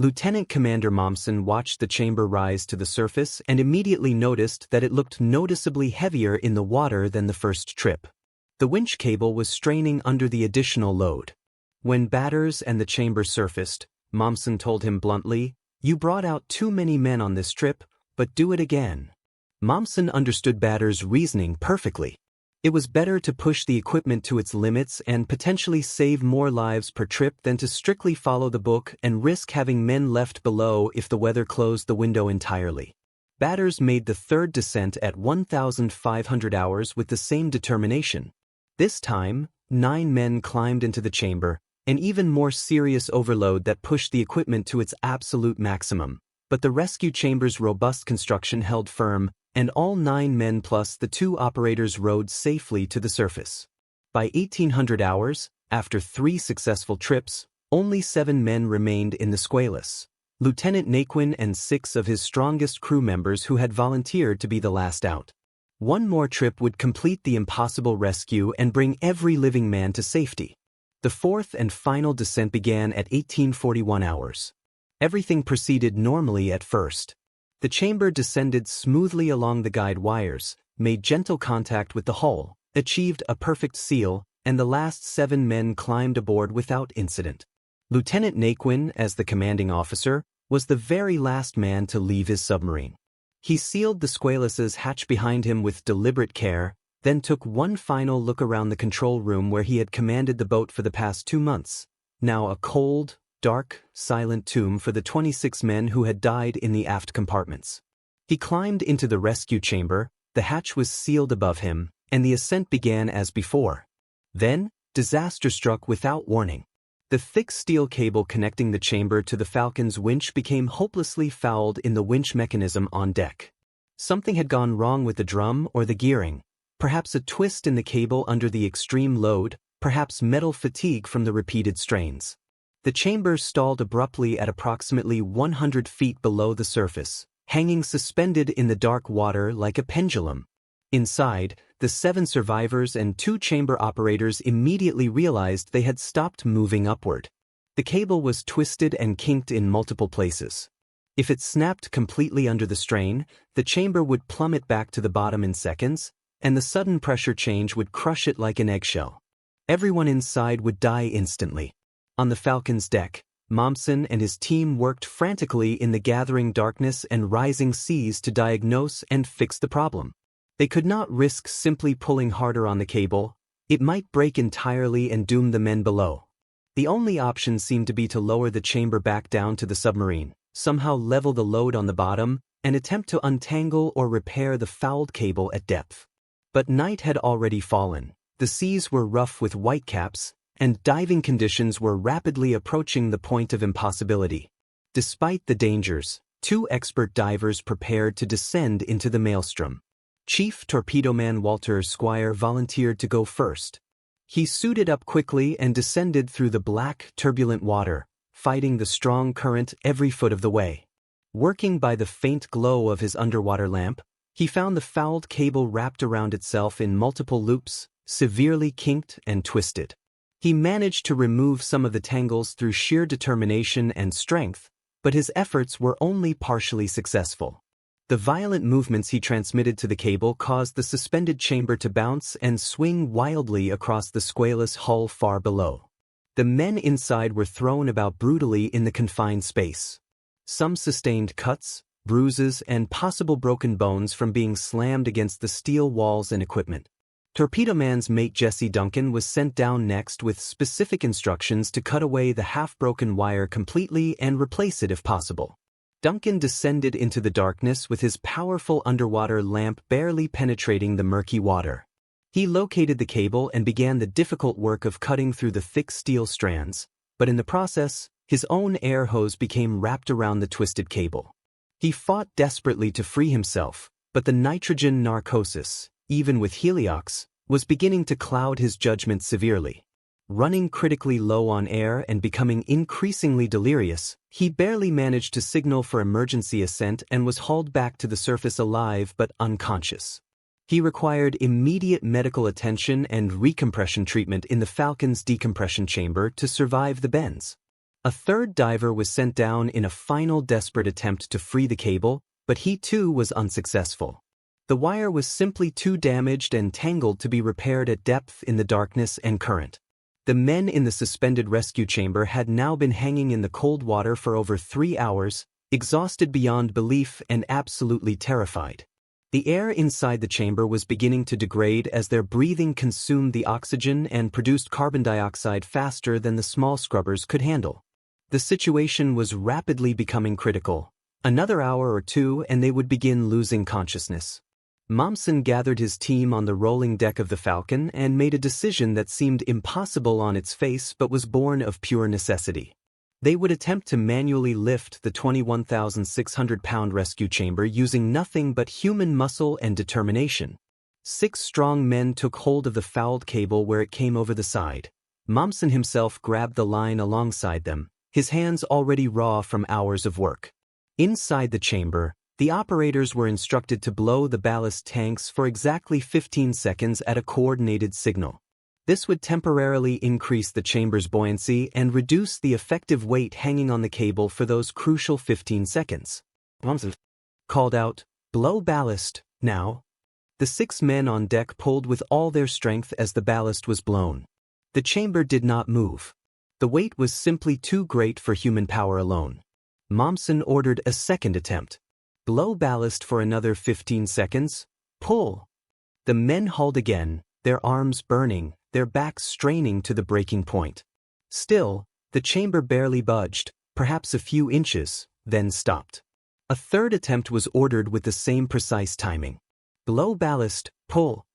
Lieutenant Commander Momsen watched the chamber rise to the surface and immediately noticed that it looked noticeably heavier in the water than the first trip. The winch cable was straining under the additional load. When Batters and the chamber surfaced, Momsen told him bluntly, "You brought out too many men on this trip, but do it again." Momsen understood Batters' reasoning perfectly. It was better to push the equipment to its limits and potentially save more lives per trip than to strictly follow the book and risk having men left below if the weather closed the window entirely. Batters made the third descent at 1,500 hours with the same determination. This time, 9 men climbed into the chamber, an even more serious overload that pushed the equipment to its absolute maximum. But the rescue chamber's robust construction held firm, and all 9 men plus the 2 operators rode safely to the surface. By 1,800 hours, after 3 successful trips, only 7 men remained in the Squalus. Lieutenant Naquin and 6 of his strongest crew members who had volunteered to be the last out. One more trip would complete the impossible rescue and bring every living man to safety. The 4th and final descent began at 1,841 hours. Everything proceeded normally at first. The chamber descended smoothly along the guide wires, made gentle contact with the hull, achieved a perfect seal, and the last 7 men climbed aboard without incident. Lieutenant Naquin, as the commanding officer, was the very last man to leave his submarine. He sealed the Squalus's hatch behind him with deliberate care, then took one final look around the control room where he had commanded the boat for the past 2 months, now a cold, dark, silent tomb for the 26 men who had died in the aft compartments. He climbed into the rescue chamber, the hatch was sealed above him, and the ascent began as before. Then, disaster struck without warning. The thick steel cable connecting the chamber to the Falcon's winch became hopelessly fouled in the winch mechanism on deck. Something had gone wrong with the drum or the gearing, perhaps a twist in the cable under the extreme load, perhaps metal fatigue from the repeated strains. The chamber stalled abruptly at approximately 100 feet below the surface, hanging suspended in the dark water like a pendulum. Inside, the 7 survivors and 2 chamber operators immediately realized they had stopped moving upward. The cable was twisted and kinked in multiple places. If it snapped completely under the strain, the chamber would plummet back to the bottom in seconds, and the sudden pressure change would crush it like an eggshell. Everyone inside would die instantly. On the Falcon's deck, Momsen and his team worked frantically in the gathering darkness and rising seas to diagnose and fix the problem. They could not risk simply pulling harder on the cable. It might break entirely and doom the men below. The only option seemed to be to lower the chamber back down to the submarine, somehow level the load on the bottom, and attempt to untangle or repair the fouled cable at depth. But night had already fallen. The seas were rough with whitecaps, and diving conditions were rapidly approaching the point of impossibility. Despite the dangers, 2 expert divers prepared to descend into the maelstrom. Chief Torpedoman Walter Squire volunteered to go first. He suited up quickly and descended through the black, turbulent water, fighting the strong current every foot of the way. Working by the faint glow of his underwater lamp, he found the fouled cable wrapped around itself in multiple loops, severely kinked and twisted. He managed to remove some of the tangles through sheer determination and strength, but his efforts were only partially successful. The violent movements he transmitted to the cable caused the suspended chamber to bounce and swing wildly across the Squalus hull far below. The men inside were thrown about brutally in the confined space. Some sustained cuts, bruises, and possible broken bones from being slammed against the steel walls and equipment. Torpedo Man's mate Jesse Duncan was sent down next with specific instructions to cut away the half-broken wire completely and replace it if possible. Duncan descended into the darkness with his powerful underwater lamp barely penetrating the murky water. He located the cable and began the difficult work of cutting through the thick steel strands, but in the process, his own air hose became wrapped around the twisted cable. He fought desperately to free himself, but the nitrogen narcosis, even with heliox, was beginning to cloud his judgment severely. Running critically low on air and becoming increasingly delirious, he barely managed to signal for emergency ascent and was hauled back to the surface alive but unconscious. He required immediate medical attention and recompression treatment in the Falcon's decompression chamber to survive the bends. A third diver was sent down in a final desperate attempt to free the cable, but he too was unsuccessful. The wire was simply too damaged and tangled to be repaired at depth in the darkness and current. The men in the suspended rescue chamber had now been hanging in the cold water for over 3 hours, exhausted beyond belief and absolutely terrified. The air inside the chamber was beginning to degrade as their breathing consumed the oxygen and produced carbon dioxide faster than the small scrubbers could handle. The situation was rapidly becoming critical. Another hour or two and they would begin losing consciousness. Momsen gathered his team on the rolling deck of the Falcon and made a decision that seemed impossible on its face but was born of pure necessity. They would attempt to manually lift the 21,600-pound rescue chamber using nothing but human muscle and determination. 6 strong men took hold of the fouled cable where it came over the side. Momsen himself grabbed the line alongside them, his hands already raw from hours of work. Inside the chamber, the operators were instructed to blow the ballast tanks for exactly 15 seconds at a coordinated signal. This would temporarily increase the chamber's buoyancy and reduce the effective weight hanging on the cable for those crucial 15 seconds. Momsen called out, "Blow ballast, now." The 6 men on deck pulled with all their strength as the ballast was blown. The chamber did not move. The weight was simply too great for human power alone. Momsen ordered a second attempt. "Blow ballast for another 15 seconds. Pull." The men hauled again, their arms burning, their backs straining to the breaking point. Still, the chamber barely budged, perhaps a few inches, then stopped. A third attempt was ordered with the same precise timing. "Blow ballast, pull."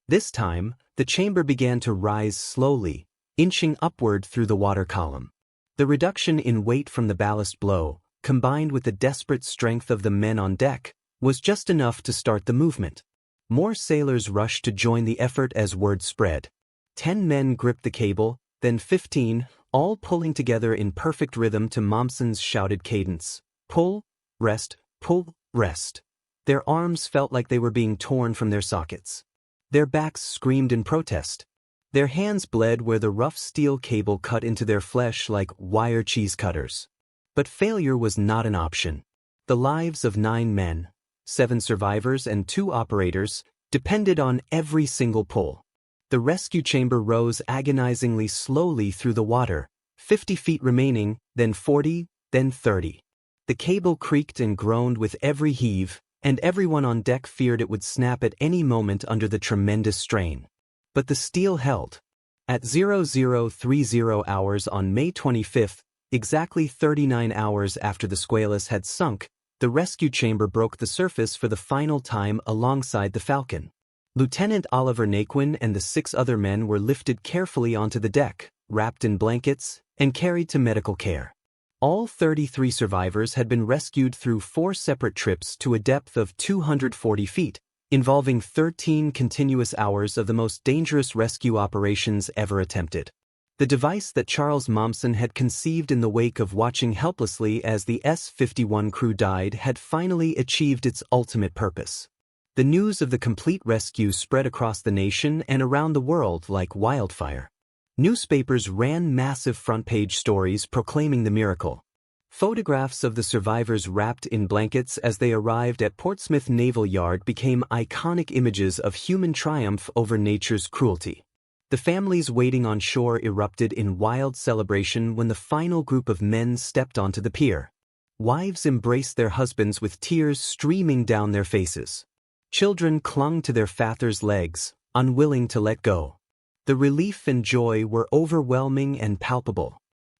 This time, the chamber began to rise slowly, inching upward through the water column. The reduction in weight from the ballast blow, combined with the desperate strength of the men on deck, was just enough to start the movement. More sailors rushed to join the effort as word spread. 10 men gripped the cable, then 15, all pulling together in perfect rhythm to Momsen's shouted cadence. Pull, rest, pull, rest. Their arms felt like they were being torn from their sockets. Their backs screamed in protest. Their hands bled where the rough steel cable cut into their flesh like wire cheese cutters. But failure was not an option. The lives of 9 men, 7 survivors and 2 operators, depended on every single pull. The rescue chamber rose agonizingly slowly through the water, 50 feet remaining, then 40, then 30. The cable creaked and groaned with every heave, and everyone on deck feared it would snap at any moment under the tremendous strain. But the steel held. At 0030 hours on May 25, exactly 39 hours after the Squalus had sunk, the rescue chamber broke the surface for the final time alongside the Falcon. Lieutenant Oliver Naquin and the 6 other men were lifted carefully onto the deck, wrapped in blankets, and carried to medical care. All 33 survivors had been rescued through 4 separate trips to a depth of 240 feet, involving 13 continuous hours of the most dangerous rescue operations ever attempted. The device that Charles Momsen had conceived in the wake of watching helplessly as the S-51 crew died had finally achieved its ultimate purpose. The news of the complete rescue spread across the nation and around the world like wildfire. Newspapers ran massive front-page stories proclaiming the miracle. Photographs of the survivors wrapped in blankets as they arrived at Portsmouth Naval Yard became iconic images of human triumph over nature's cruelty. The families waiting on shore erupted in wild celebration when the final group of men stepped onto the pier. Wives embraced their husbands with tears streaming down their faces. Children clung to their fathers' legs, unwilling to let go. The relief and joy were overwhelming and palpable.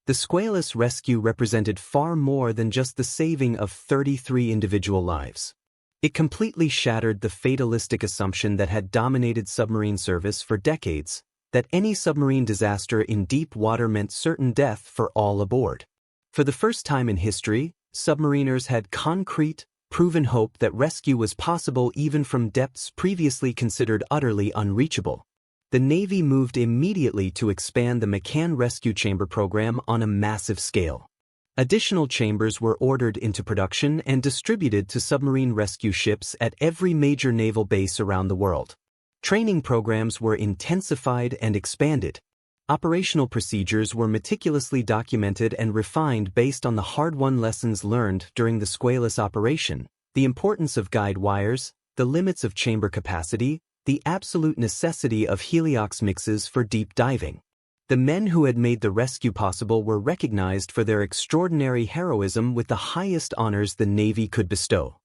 The Squalus rescue represented far more than just the saving of 33 individual lives. It completely shattered the fatalistic assumption that had dominated submarine service for decades, that any submarine disaster in deep water meant certain death for all aboard. For the first time in history, submariners had concrete, proven hope that rescue was possible even from depths previously considered utterly unreachable. The Navy moved immediately to expand the McCann Rescue Chamber program on a massive scale. Additional chambers were ordered into production and distributed to submarine rescue ships at every major naval base around the world. Training programs were intensified and expanded. Operational procedures were meticulously documented and refined based on the hard-won lessons learned during the Squalus operation, the importance of guide wires, the limits of chamber capacity, the absolute necessity of heliox mixes for deep diving. The men who had made the rescue possible were recognized for their extraordinary heroism with the highest honors the Navy could bestow.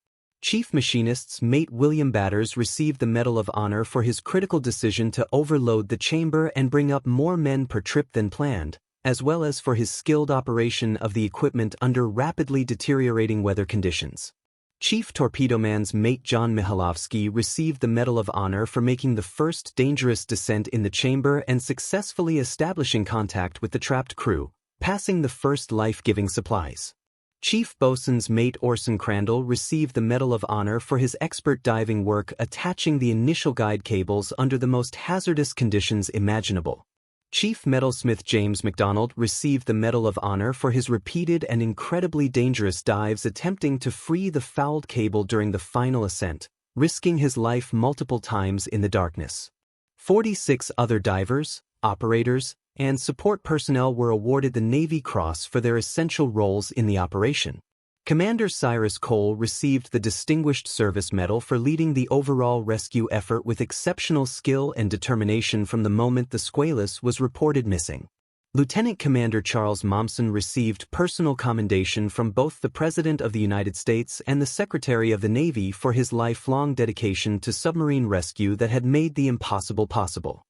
Chief Machinists Mate William Batters received the Medal of Honor for his critical decision to overload the chamber and bring up more men per trip than planned, as well as for his skilled operation of the equipment under rapidly deteriorating weather conditions. Chief Torpedoman's Mate John Mihalovsky received the Medal of Honor for making the first dangerous descent in the chamber and successfully establishing contact with the trapped crew, passing the first life-giving supplies. Chief Boatswain's Mate Orson Crandall received the Medal of Honor for his expert diving work attaching the initial guide cables under the most hazardous conditions imaginable. Chief Metalsmith James McDonald received the Medal of Honor for his repeated and incredibly dangerous dives attempting to free the fouled cable during the final ascent, risking his life multiple times in the darkness. 46 other divers, operators, and support personnel were awarded the Navy Cross for their essential roles in the operation. Commander Cyrus Cole received the Distinguished Service Medal for leading the overall rescue effort with exceptional skill and determination from the moment the Squalus was reported missing. Lieutenant Commander Charles Momsen received personal commendation from both the President of the United States and the Secretary of the Navy for his lifelong dedication to submarine rescue that had made the impossible possible.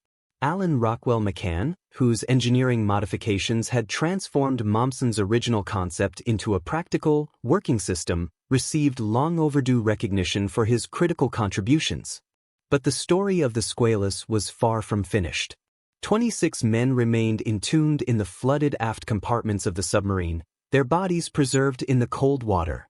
Alan Rockwell McCann, whose engineering modifications had transformed Momsen's original concept into a practical, working system, received long overdue recognition for his critical contributions. But the story of the Squalus was far from finished. 26 men remained entombed in the flooded aft compartments of the submarine, their bodies preserved in the cold water.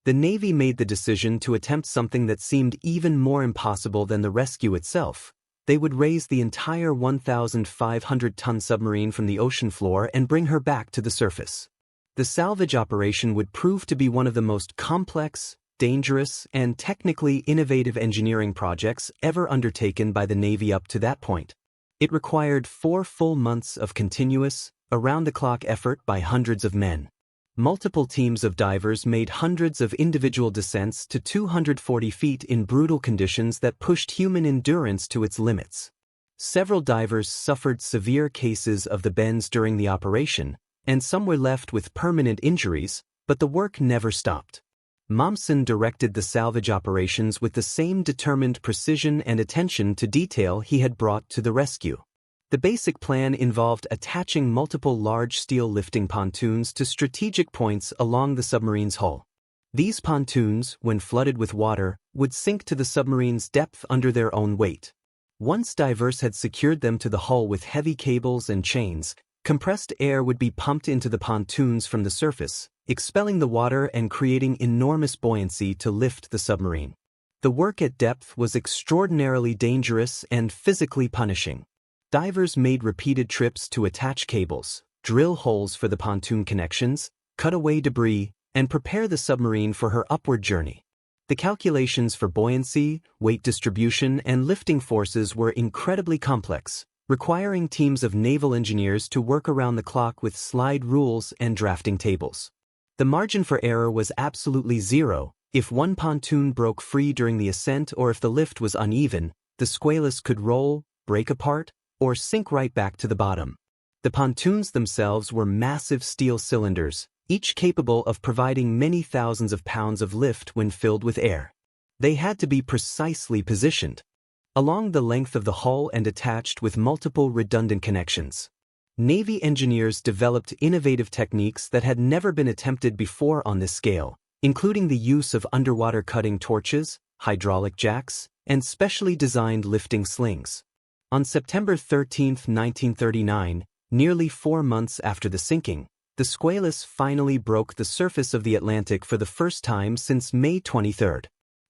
The Navy made the decision to attempt something that seemed even more impossible than the rescue itself. They would raise the entire 1,500-ton submarine from the ocean floor and bring her back to the surface. The salvage operation would prove to be one of the most complex, dangerous, and technically innovative engineering projects ever undertaken by the Navy up to that point. It required 4 full months of continuous, around-the-clock effort by hundreds of men. Multiple teams of divers made hundreds of individual descents to 240 feet in brutal conditions that pushed human endurance to its limits. Several divers suffered severe cases of the bends during the operation, and some were left with permanent injuries, but the work never stopped. Momsen directed the salvage operations with the same determined precision and attention to detail he had brought to the rescue. The basic plan involved attaching multiple large steel lifting pontoons to strategic points along the submarine's hull. These pontoons, when flooded with water, would sink to the submarine's depth under their own weight. Once divers had secured them to the hull with heavy cables and chains, compressed air would be pumped into the pontoons from the surface, expelling the water and creating enormous buoyancy to lift the submarine. The work at depth was extraordinarily dangerous and physically punishing. Divers made repeated trips to attach cables, drill holes for the pontoon connections, cut away debris, and prepare the submarine for her upward journey. The calculations for buoyancy, weight distribution, and lifting forces were incredibly complex, requiring teams of naval engineers to work around the clock with slide rules and drafting tables. The margin for error was absolutely zero. If one pontoon broke free during the ascent or if the lift was uneven, the Squalus could roll, break apart, or sink right back to the bottom. The pontoons themselves were massive steel cylinders, each capable of providing many thousands of pounds of lift when filled with air. They had to be precisely positioned. along the length of the hull and attached with multiple redundant connections. Navy engineers developed innovative techniques that had never been attempted before on this scale, including the use of underwater cutting torches, hydraulic jacks, and specially designed lifting slings. On September 13, 1939, nearly 4 months after the sinking, the Squalus finally broke the surface of the Atlantic for the first time since May 23.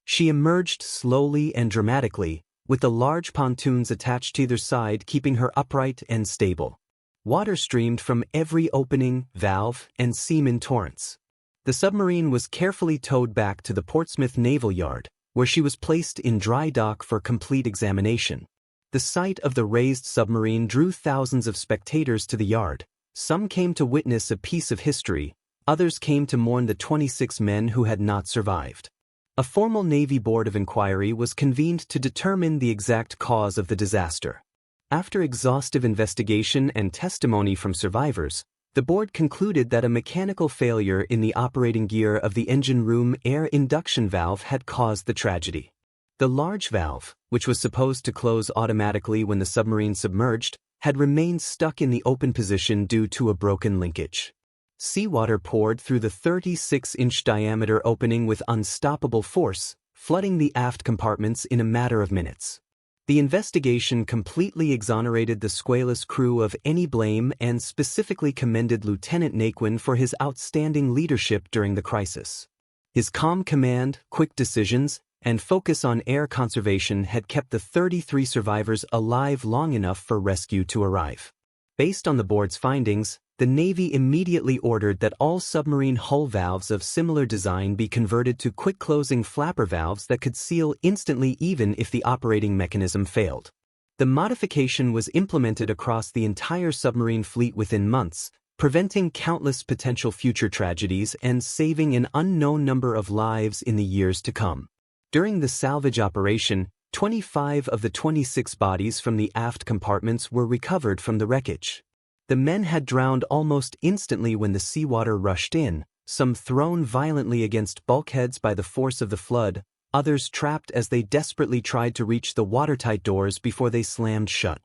She emerged slowly and dramatically, with the large pontoons attached to either side keeping her upright and stable. Water streamed from every opening, valve, and seam in torrents. The submarine was carefully towed back to the Portsmouth Naval Yard, where she was placed in dry dock for complete examination. The sight of the raised submarine drew thousands of spectators to the yard. Some came to witness a piece of history, others came to mourn the 26 men who had not survived. A formal Navy Board of Inquiry was convened to determine the exact cause of the disaster. After exhaustive investigation and testimony from survivors, the board concluded that a mechanical failure in the operating gear of the engine room air induction valve had caused the tragedy. The large valve, which was supposed to close automatically when the submarine submerged, had remained stuck in the open position due to a broken linkage. Seawater poured through the 36-inch diameter opening with unstoppable force, flooding the aft compartments in a matter of minutes. The investigation completely exonerated the Squalus crew of any blame and specifically commended Lieutenant Naquin for his outstanding leadership during the crisis. His calm command, quick decisions, and focus on air conservation had kept the 33 survivors alive long enough for rescue to arrive. Based on the board's findings, the Navy immediately ordered that all submarine hull valves of similar design be converted to quick-closing flapper valves that could seal instantly even if the operating mechanism failed. The modification was implemented across the entire submarine fleet within months, preventing countless potential future tragedies and saving an unknown number of lives in the years to come. During the salvage operation, 25 of the 26 bodies from the aft compartments were recovered from the wreckage. The men had drowned almost instantly when the seawater rushed in, some thrown violently against bulkheads by the force of the flood, others trapped as they desperately tried to reach the watertight doors before they slammed shut.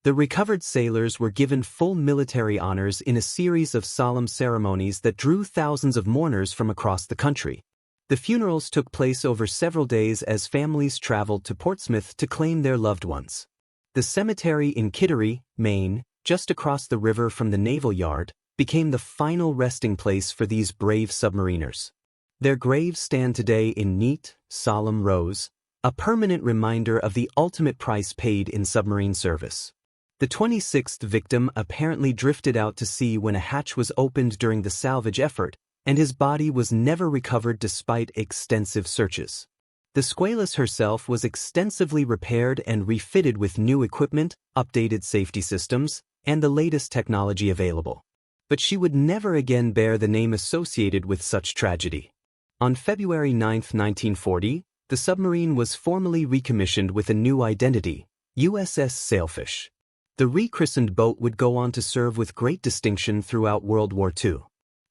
The recovered sailors were given full military honors in a series of solemn ceremonies that drew thousands of mourners from across the country. The funerals took place over several days as families traveled to Portsmouth to claim their loved ones. The cemetery in Kittery, Maine, just across the river from the Naval Yard, became the final resting place for these brave submariners. Their graves stand today in neat, solemn rows, a permanent reminder of the ultimate price paid in submarine service. The 26th victim apparently drifted out to sea when a hatch was opened during the salvage effort, and his body was never recovered despite extensive searches. The Squalus herself was extensively repaired and refitted with new equipment, updated safety systems, and the latest technology available. But she would never again bear the name associated with such tragedy. On February 9, 1940, the submarine was formally recommissioned with a new identity, USS Sailfish. The rechristened boat would go on to serve with great distinction throughout World War II.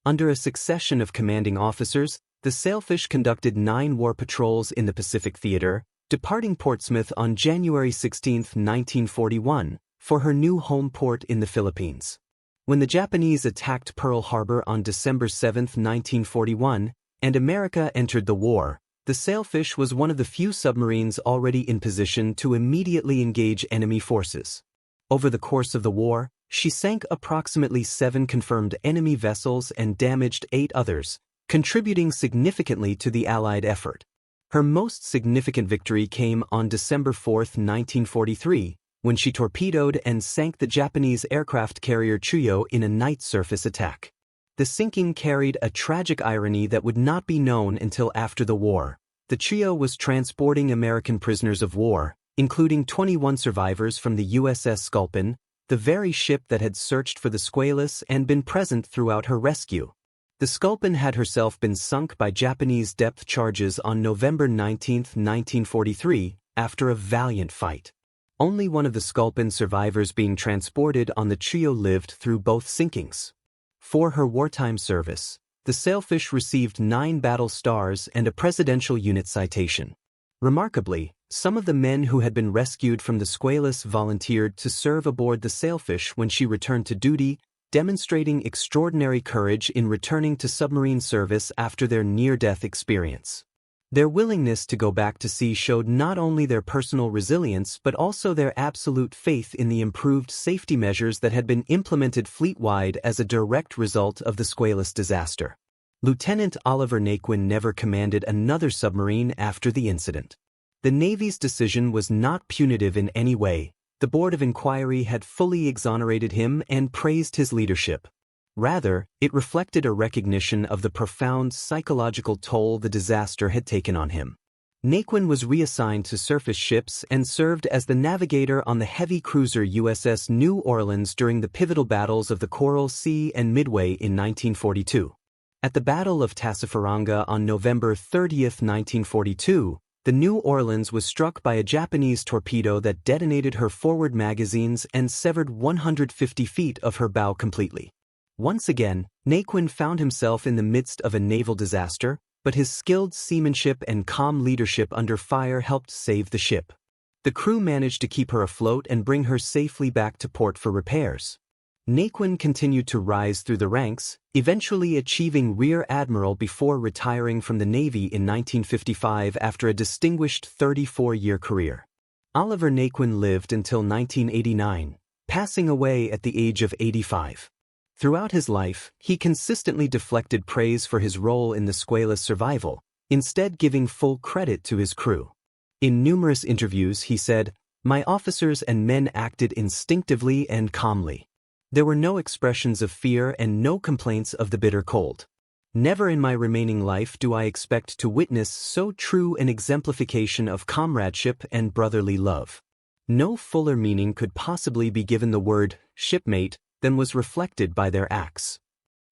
Under a succession of commanding officers, the Sailfish conducted 9 war patrols in the Pacific Theater, departing Portsmouth on January 16, 1941, for her new home port in the Philippines. When the Japanese attacked Pearl Harbor on December 7, 1941, and America entered the war, the Sailfish was one of the few submarines already in position to immediately engage enemy forces. Over the course of the war, she sank approximately 7 confirmed enemy vessels and damaged 8 others, contributing significantly to the Allied effort. Her most significant victory came on December 4, 1943, when she torpedoed and sank the Japanese aircraft carrier Chuyo in a night surface attack. The sinking carried a tragic irony that would not be known until after the war. The Chuyo was transporting American prisoners of war, including 21 survivors from the USS Squalus, the very ship that had searched for the Squalus and been present throughout her rescue. The Squalus had herself been sunk by Japanese depth charges on November 19, 1943, after a valiant fight. Only one of the Squalus survivors being transported on the Chuyo lived through both sinkings. For her wartime service, the Sailfish received 9 battle stars and a Presidential Unit Citation. Remarkably, some of the men who had been rescued from the Squalus volunteered to serve aboard the sailfish when she returned to duty, demonstrating extraordinary courage in returning to submarine service after their near-death experience. Their willingness to go back to sea showed not only their personal resilience but also their absolute faith in the improved safety measures that had been implemented fleet-wide as a direct result of the Squalus disaster. Lieutenant Oliver Naquin never commanded another submarine after the incident. The Navy's decision was not punitive in any way. The Board of Inquiry had fully exonerated him and praised his leadership. Rather, it reflected a recognition of the profound psychological toll the disaster had taken on him. Naquin was reassigned to surface ships and served as the navigator on the heavy cruiser USS New Orleans during the pivotal battles of the Coral Sea and Midway in 1942. At the Battle of Tassafaronga on November 30, 1942, the New Orleans was struck by a Japanese torpedo that detonated her forward magazines and severed 150 feet of her bow completely. Once again, Naquin found himself in the midst of a naval disaster, but his skilled seamanship and calm leadership under fire helped save the ship. The crew managed to keep her afloat and bring her safely back to port for repairs. Naquin continued to rise through the ranks, eventually achieving Rear Admiral before retiring from the Navy in 1955 after a distinguished 34-year career. Oliver Naquin lived until 1989, passing away at the age of 85. Throughout his life, he consistently deflected praise for his role in the Squalus survival, instead giving full credit to his crew. In numerous interviews he said, "My officers and men acted instinctively and calmly. There were no expressions of fear and no complaints of the bitter cold. Never in my remaining life do I expect to witness so true an exemplification of comradeship and brotherly love." No fuller meaning could possibly be given the word shipmate than was reflected by their acts.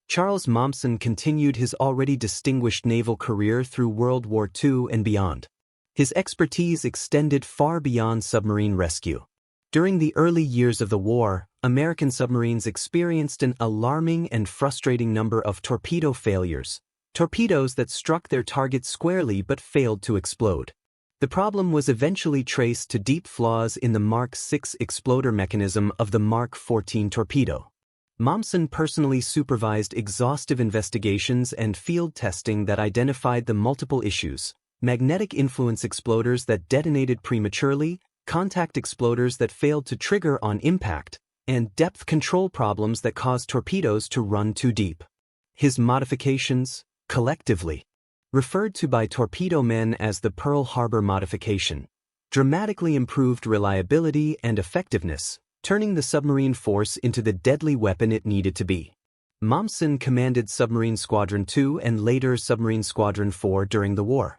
Charles Momsen continued his already distinguished naval career through World War II and beyond. His expertise extended far beyond submarine rescue. During the early years of the war, American submarines experienced an alarming and frustrating number of torpedo failures, torpedoes that struck their target squarely but failed to explode. The problem was eventually traced to deep flaws in the Mark VI exploder mechanism of the Mark XIV torpedo. Momsen personally supervised exhaustive investigations and field testing that identified the multiple issues: magnetic influence exploders that detonated prematurely, contact exploders that failed to trigger on impact, and depth control problems that caused torpedoes to run too deep. His modifications, collectively referred to by torpedo men as the Pearl Harbor modification, dramatically improved reliability and effectiveness, turning the submarine force into the deadly weapon it needed to be. Momsen commanded Submarine Squadron 2 and later Submarine Squadron 4 during the war.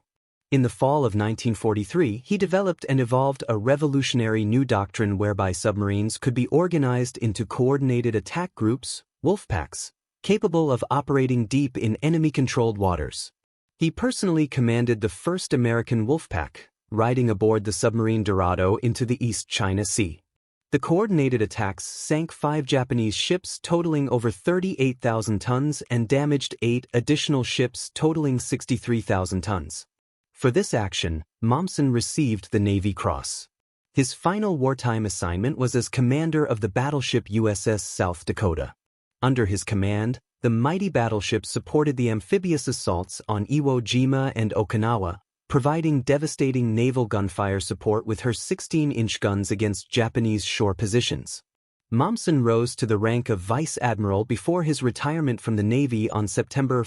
In the fall of 1943, he developed and evolved a revolutionary new doctrine whereby submarines could be organized into coordinated attack groups, wolfpacks, capable of operating deep in enemy-controlled waters. He personally commanded the first American wolfpack, riding aboard the submarine Dorado into the East China Sea. The coordinated attacks sank 5 Japanese ships totaling over 38,000 tons and damaged 8 additional ships totaling 63,000 tons. For this action, Momsen received the Navy Cross. His final wartime assignment was as commander of the battleship USS South Dakota. Under his command, the mighty battleship supported the amphibious assaults on Iwo Jima and Okinawa, providing devastating naval gunfire support with her 16-inch guns against Japanese shore positions. Momsen rose to the rank of Vice Admiral before his retirement from the Navy on September 1,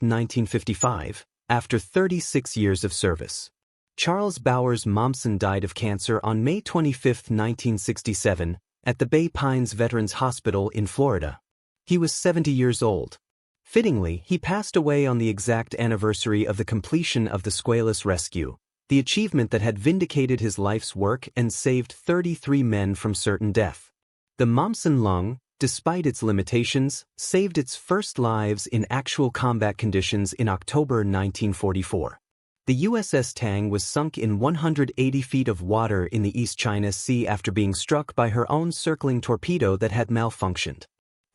1955. After 36 years of service. Charles Bowers Momsen died of cancer on May 25, 1967, at the Bay Pines Veterans Hospital in Florida. He was 70 years old. Fittingly, he passed away on the exact anniversary of the completion of the Squalus rescue, the achievement that had vindicated his life's work and saved 33 men from certain death. The Momsen lung, despite its limitations, saved its first lives in actual combat conditions in October 1944. The USS Tang was sunk in 180 feet of water in the East China Sea after being struck by her own circling torpedo that had malfunctioned.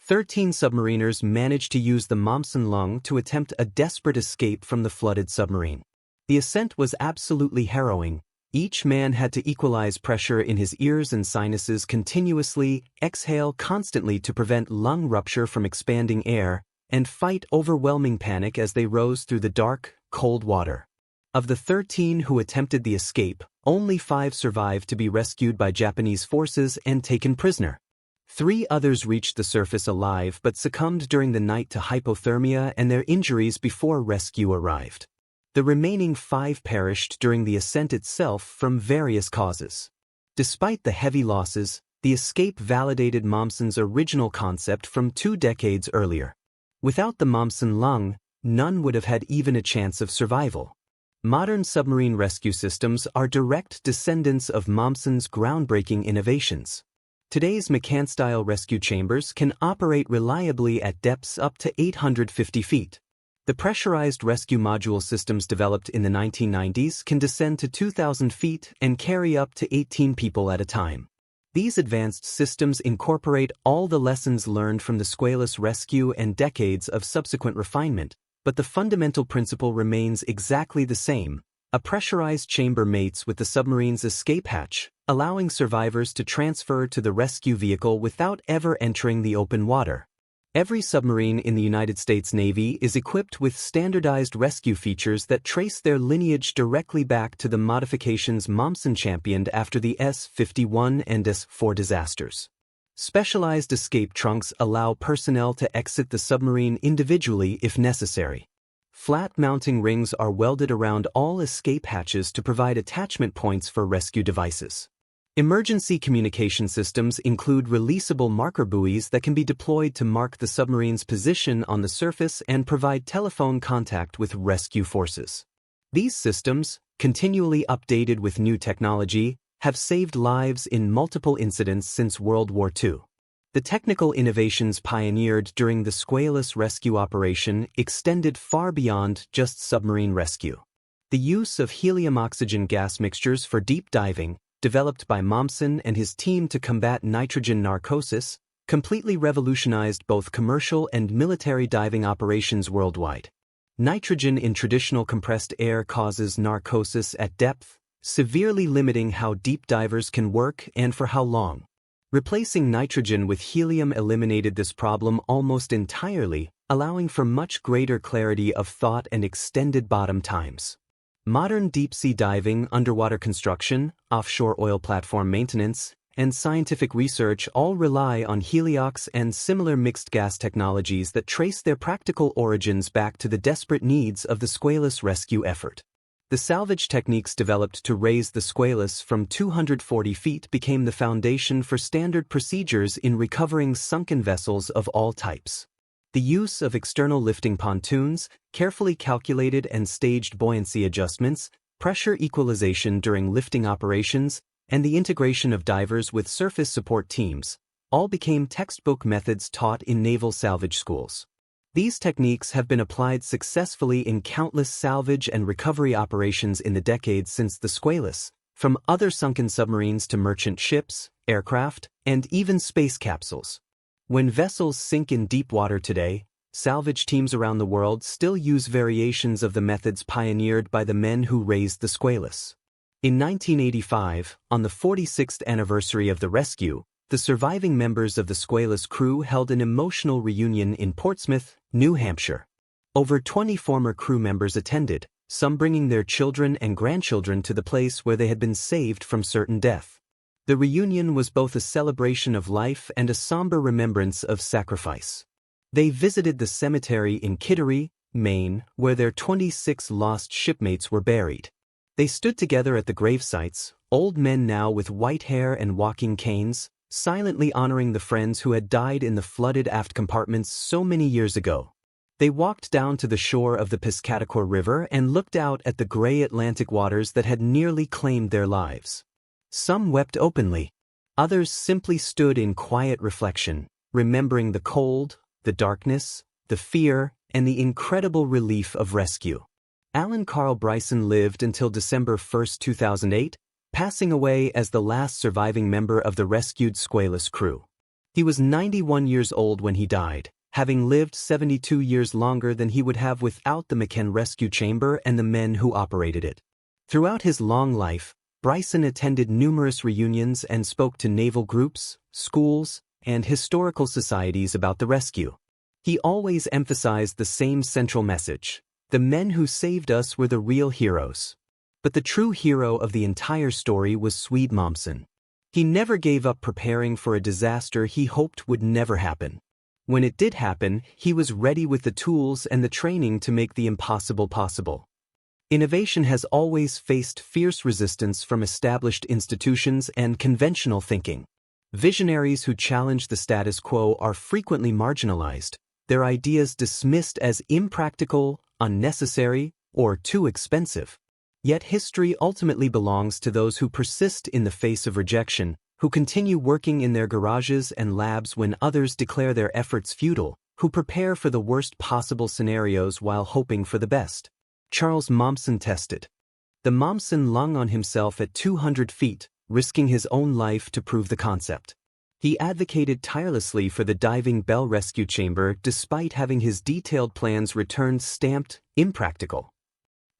13 submariners managed to use the Momsen lung to attempt a desperate escape from the flooded submarine. The ascent was absolutely harrowing. Each man had to equalize pressure in his ears and sinuses continuously, exhale constantly to prevent lung rupture from expanding air, and fight overwhelming panic as they rose through the dark, cold water. Of the 13 who attempted the escape, only 5 survived to be rescued by Japanese forces and taken prisoner. 3 others reached the surface alive but succumbed during the night to hypothermia and their injuries before rescue arrived. The remaining 5 perished during the ascent itself from various causes. Despite the heavy losses, the escape validated Momsen's original concept from 2 decades earlier. Without the Momsen lung, none would have had even a chance of survival. Modern submarine rescue systems are direct descendants of Momsen's groundbreaking innovations. Today's McCann-style rescue chambers can operate reliably at depths up to 850 feet. The pressurized rescue module systems developed in the 1990s can descend to 2,000 feet and carry up to 18 people at a time. These advanced systems incorporate all the lessons learned from the Squalus rescue and decades of subsequent refinement, but the fundamental principle remains exactly the same. A pressurized chamber mates with the submarine's escape hatch, allowing survivors to transfer to the rescue vehicle without ever entering the open water. Every submarine in the United States Navy is equipped with standardized rescue features that trace their lineage directly back to the modifications Momsen championed after the S-51 and S-4 disasters. Specialized escape trunks allow personnel to exit the submarine individually if necessary. Flat mounting rings are welded around all escape hatches to provide attachment points for rescue devices. Emergency communication systems include releasable marker buoys that can be deployed to mark the submarine's position on the surface and provide telephone contact with rescue forces. These systems, continually updated with new technology, have saved lives in multiple incidents since World War II. The technical innovations pioneered during the Squalus rescue operation extended far beyond just submarine rescue. The use of helium-oxygen gas mixtures for deep diving, developed by Momsen and his team to combat nitrogen narcosis, completely revolutionized both commercial and military diving operations worldwide. Nitrogen in traditional compressed air causes narcosis at depth, severely limiting how deep divers can work and for how long. Replacing nitrogen with helium eliminated this problem almost entirely, allowing for much greater clarity of thought and extended bottom times. Modern deep-sea diving, underwater construction, offshore oil platform maintenance, and scientific research all rely on heliox and similar mixed gas technologies that trace their practical origins back to the desperate needs of the Squalus rescue effort. The salvage techniques developed to raise the Squalus from 240 feet became the foundation for standard procedures in recovering sunken vessels of all types. The use of external lifting pontoons, carefully calculated and staged buoyancy adjustments, pressure equalization during lifting operations, and the integration of divers with surface support teams, all became textbook methods taught in naval salvage schools. These techniques have been applied successfully in countless salvage and recovery operations in the decades since the Squalus, from other sunken submarines to merchant ships, aircraft, and even space capsules. When vessels sink in deep water today, salvage teams around the world still use variations of the methods pioneered by the men who raised the Squalus. In 1985, on the 46th anniversary of the rescue, the surviving members of the Squalus crew held an emotional reunion in Portsmouth, New Hampshire. Over 20 former crew members attended, some bringing their children and grandchildren to the place where they had been saved from certain death. The reunion was both a celebration of life and a somber remembrance of sacrifice. They visited the cemetery in Kittery, Maine, where their 26 lost shipmates were buried. They stood together at the gravesites, old men now with white hair and walking canes, silently honoring the friends who had died in the flooded aft compartments so many years ago. They walked down to the shore of the Piscataqua River and looked out at the gray Atlantic waters that had nearly claimed their lives. Some wept openly. Others simply stood in quiet reflection, remembering the cold, the darkness, the fear, and the incredible relief of rescue. Alan Carl Bryson lived until December 1, 2008, passing away as the last surviving member of the rescued Squalus crew. He was 91 years old when he died, having lived 72 years longer than he would have without the McKen rescue chamber and the men who operated it. Throughout his long life, Bryson attended numerous reunions and spoke to naval groups, schools, and historical societies about the rescue. He always emphasized the same central message: the men who saved us were the real heroes. But the true hero of the entire story was Swede Momsen. He never gave up preparing for a disaster he hoped would never happen. When it did happen, he was ready with the tools and the training to make the impossible possible. Innovation has always faced fierce resistance from established institutions and conventional thinking. Visionaries who challenge the status quo are frequently marginalized, their ideas dismissed as impractical, unnecessary, or too expensive. Yet history ultimately belongs to those who persist in the face of rejection, who continue working in their garages and labs when others declare their efforts futile, who prepare for the worst possible scenarios while hoping for the best. Charles Momsen tested. The Momsen lung on himself at 200 feet, risking his own life to prove the concept. He advocated tirelessly for the diving bell rescue chamber despite having his detailed plans returned stamped impractical.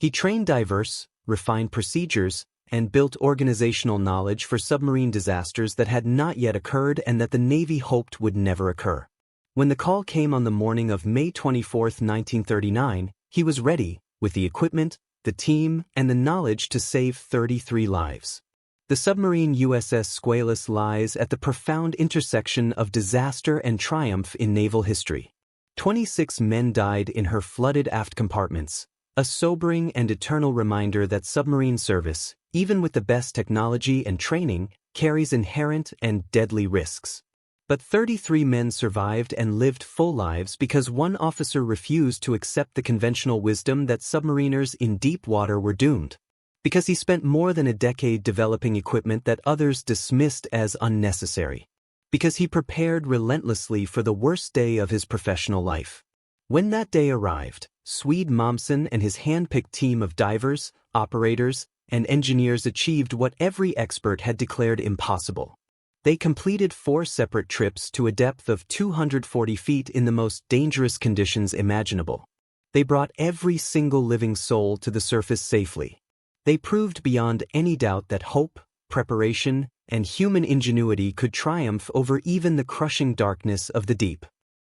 He trained divers, refined procedures, and built organizational knowledge for submarine disasters that had not yet occurred and that the Navy hoped would never occur. When the call came on the morning of May 24, 1939, he was ready, with the equipment, the team, and the knowledge to save 33 lives. The submarine USS Squalus lies at the profound intersection of disaster and triumph in naval history. 26 men died in her flooded aft compartments, a sobering and eternal reminder that submarine service, even with the best technology and training, carries inherent and deadly risks. But 33 men survived and lived full lives because one officer refused to accept the conventional wisdom that submariners in deep water were doomed. Because he spent more than a decade developing equipment that others dismissed as unnecessary. Because he prepared relentlessly for the worst day of his professional life. When that day arrived, Swede Momsen and his hand-picked team of divers, operators, and engineers achieved what every expert had declared impossible. They completed 4 separate trips to a depth of 240 feet in the most dangerous conditions imaginable. They brought every single living soul to the surface safely. They proved beyond any doubt that hope, preparation, and human ingenuity could triumph over even the crushing darkness of the deep.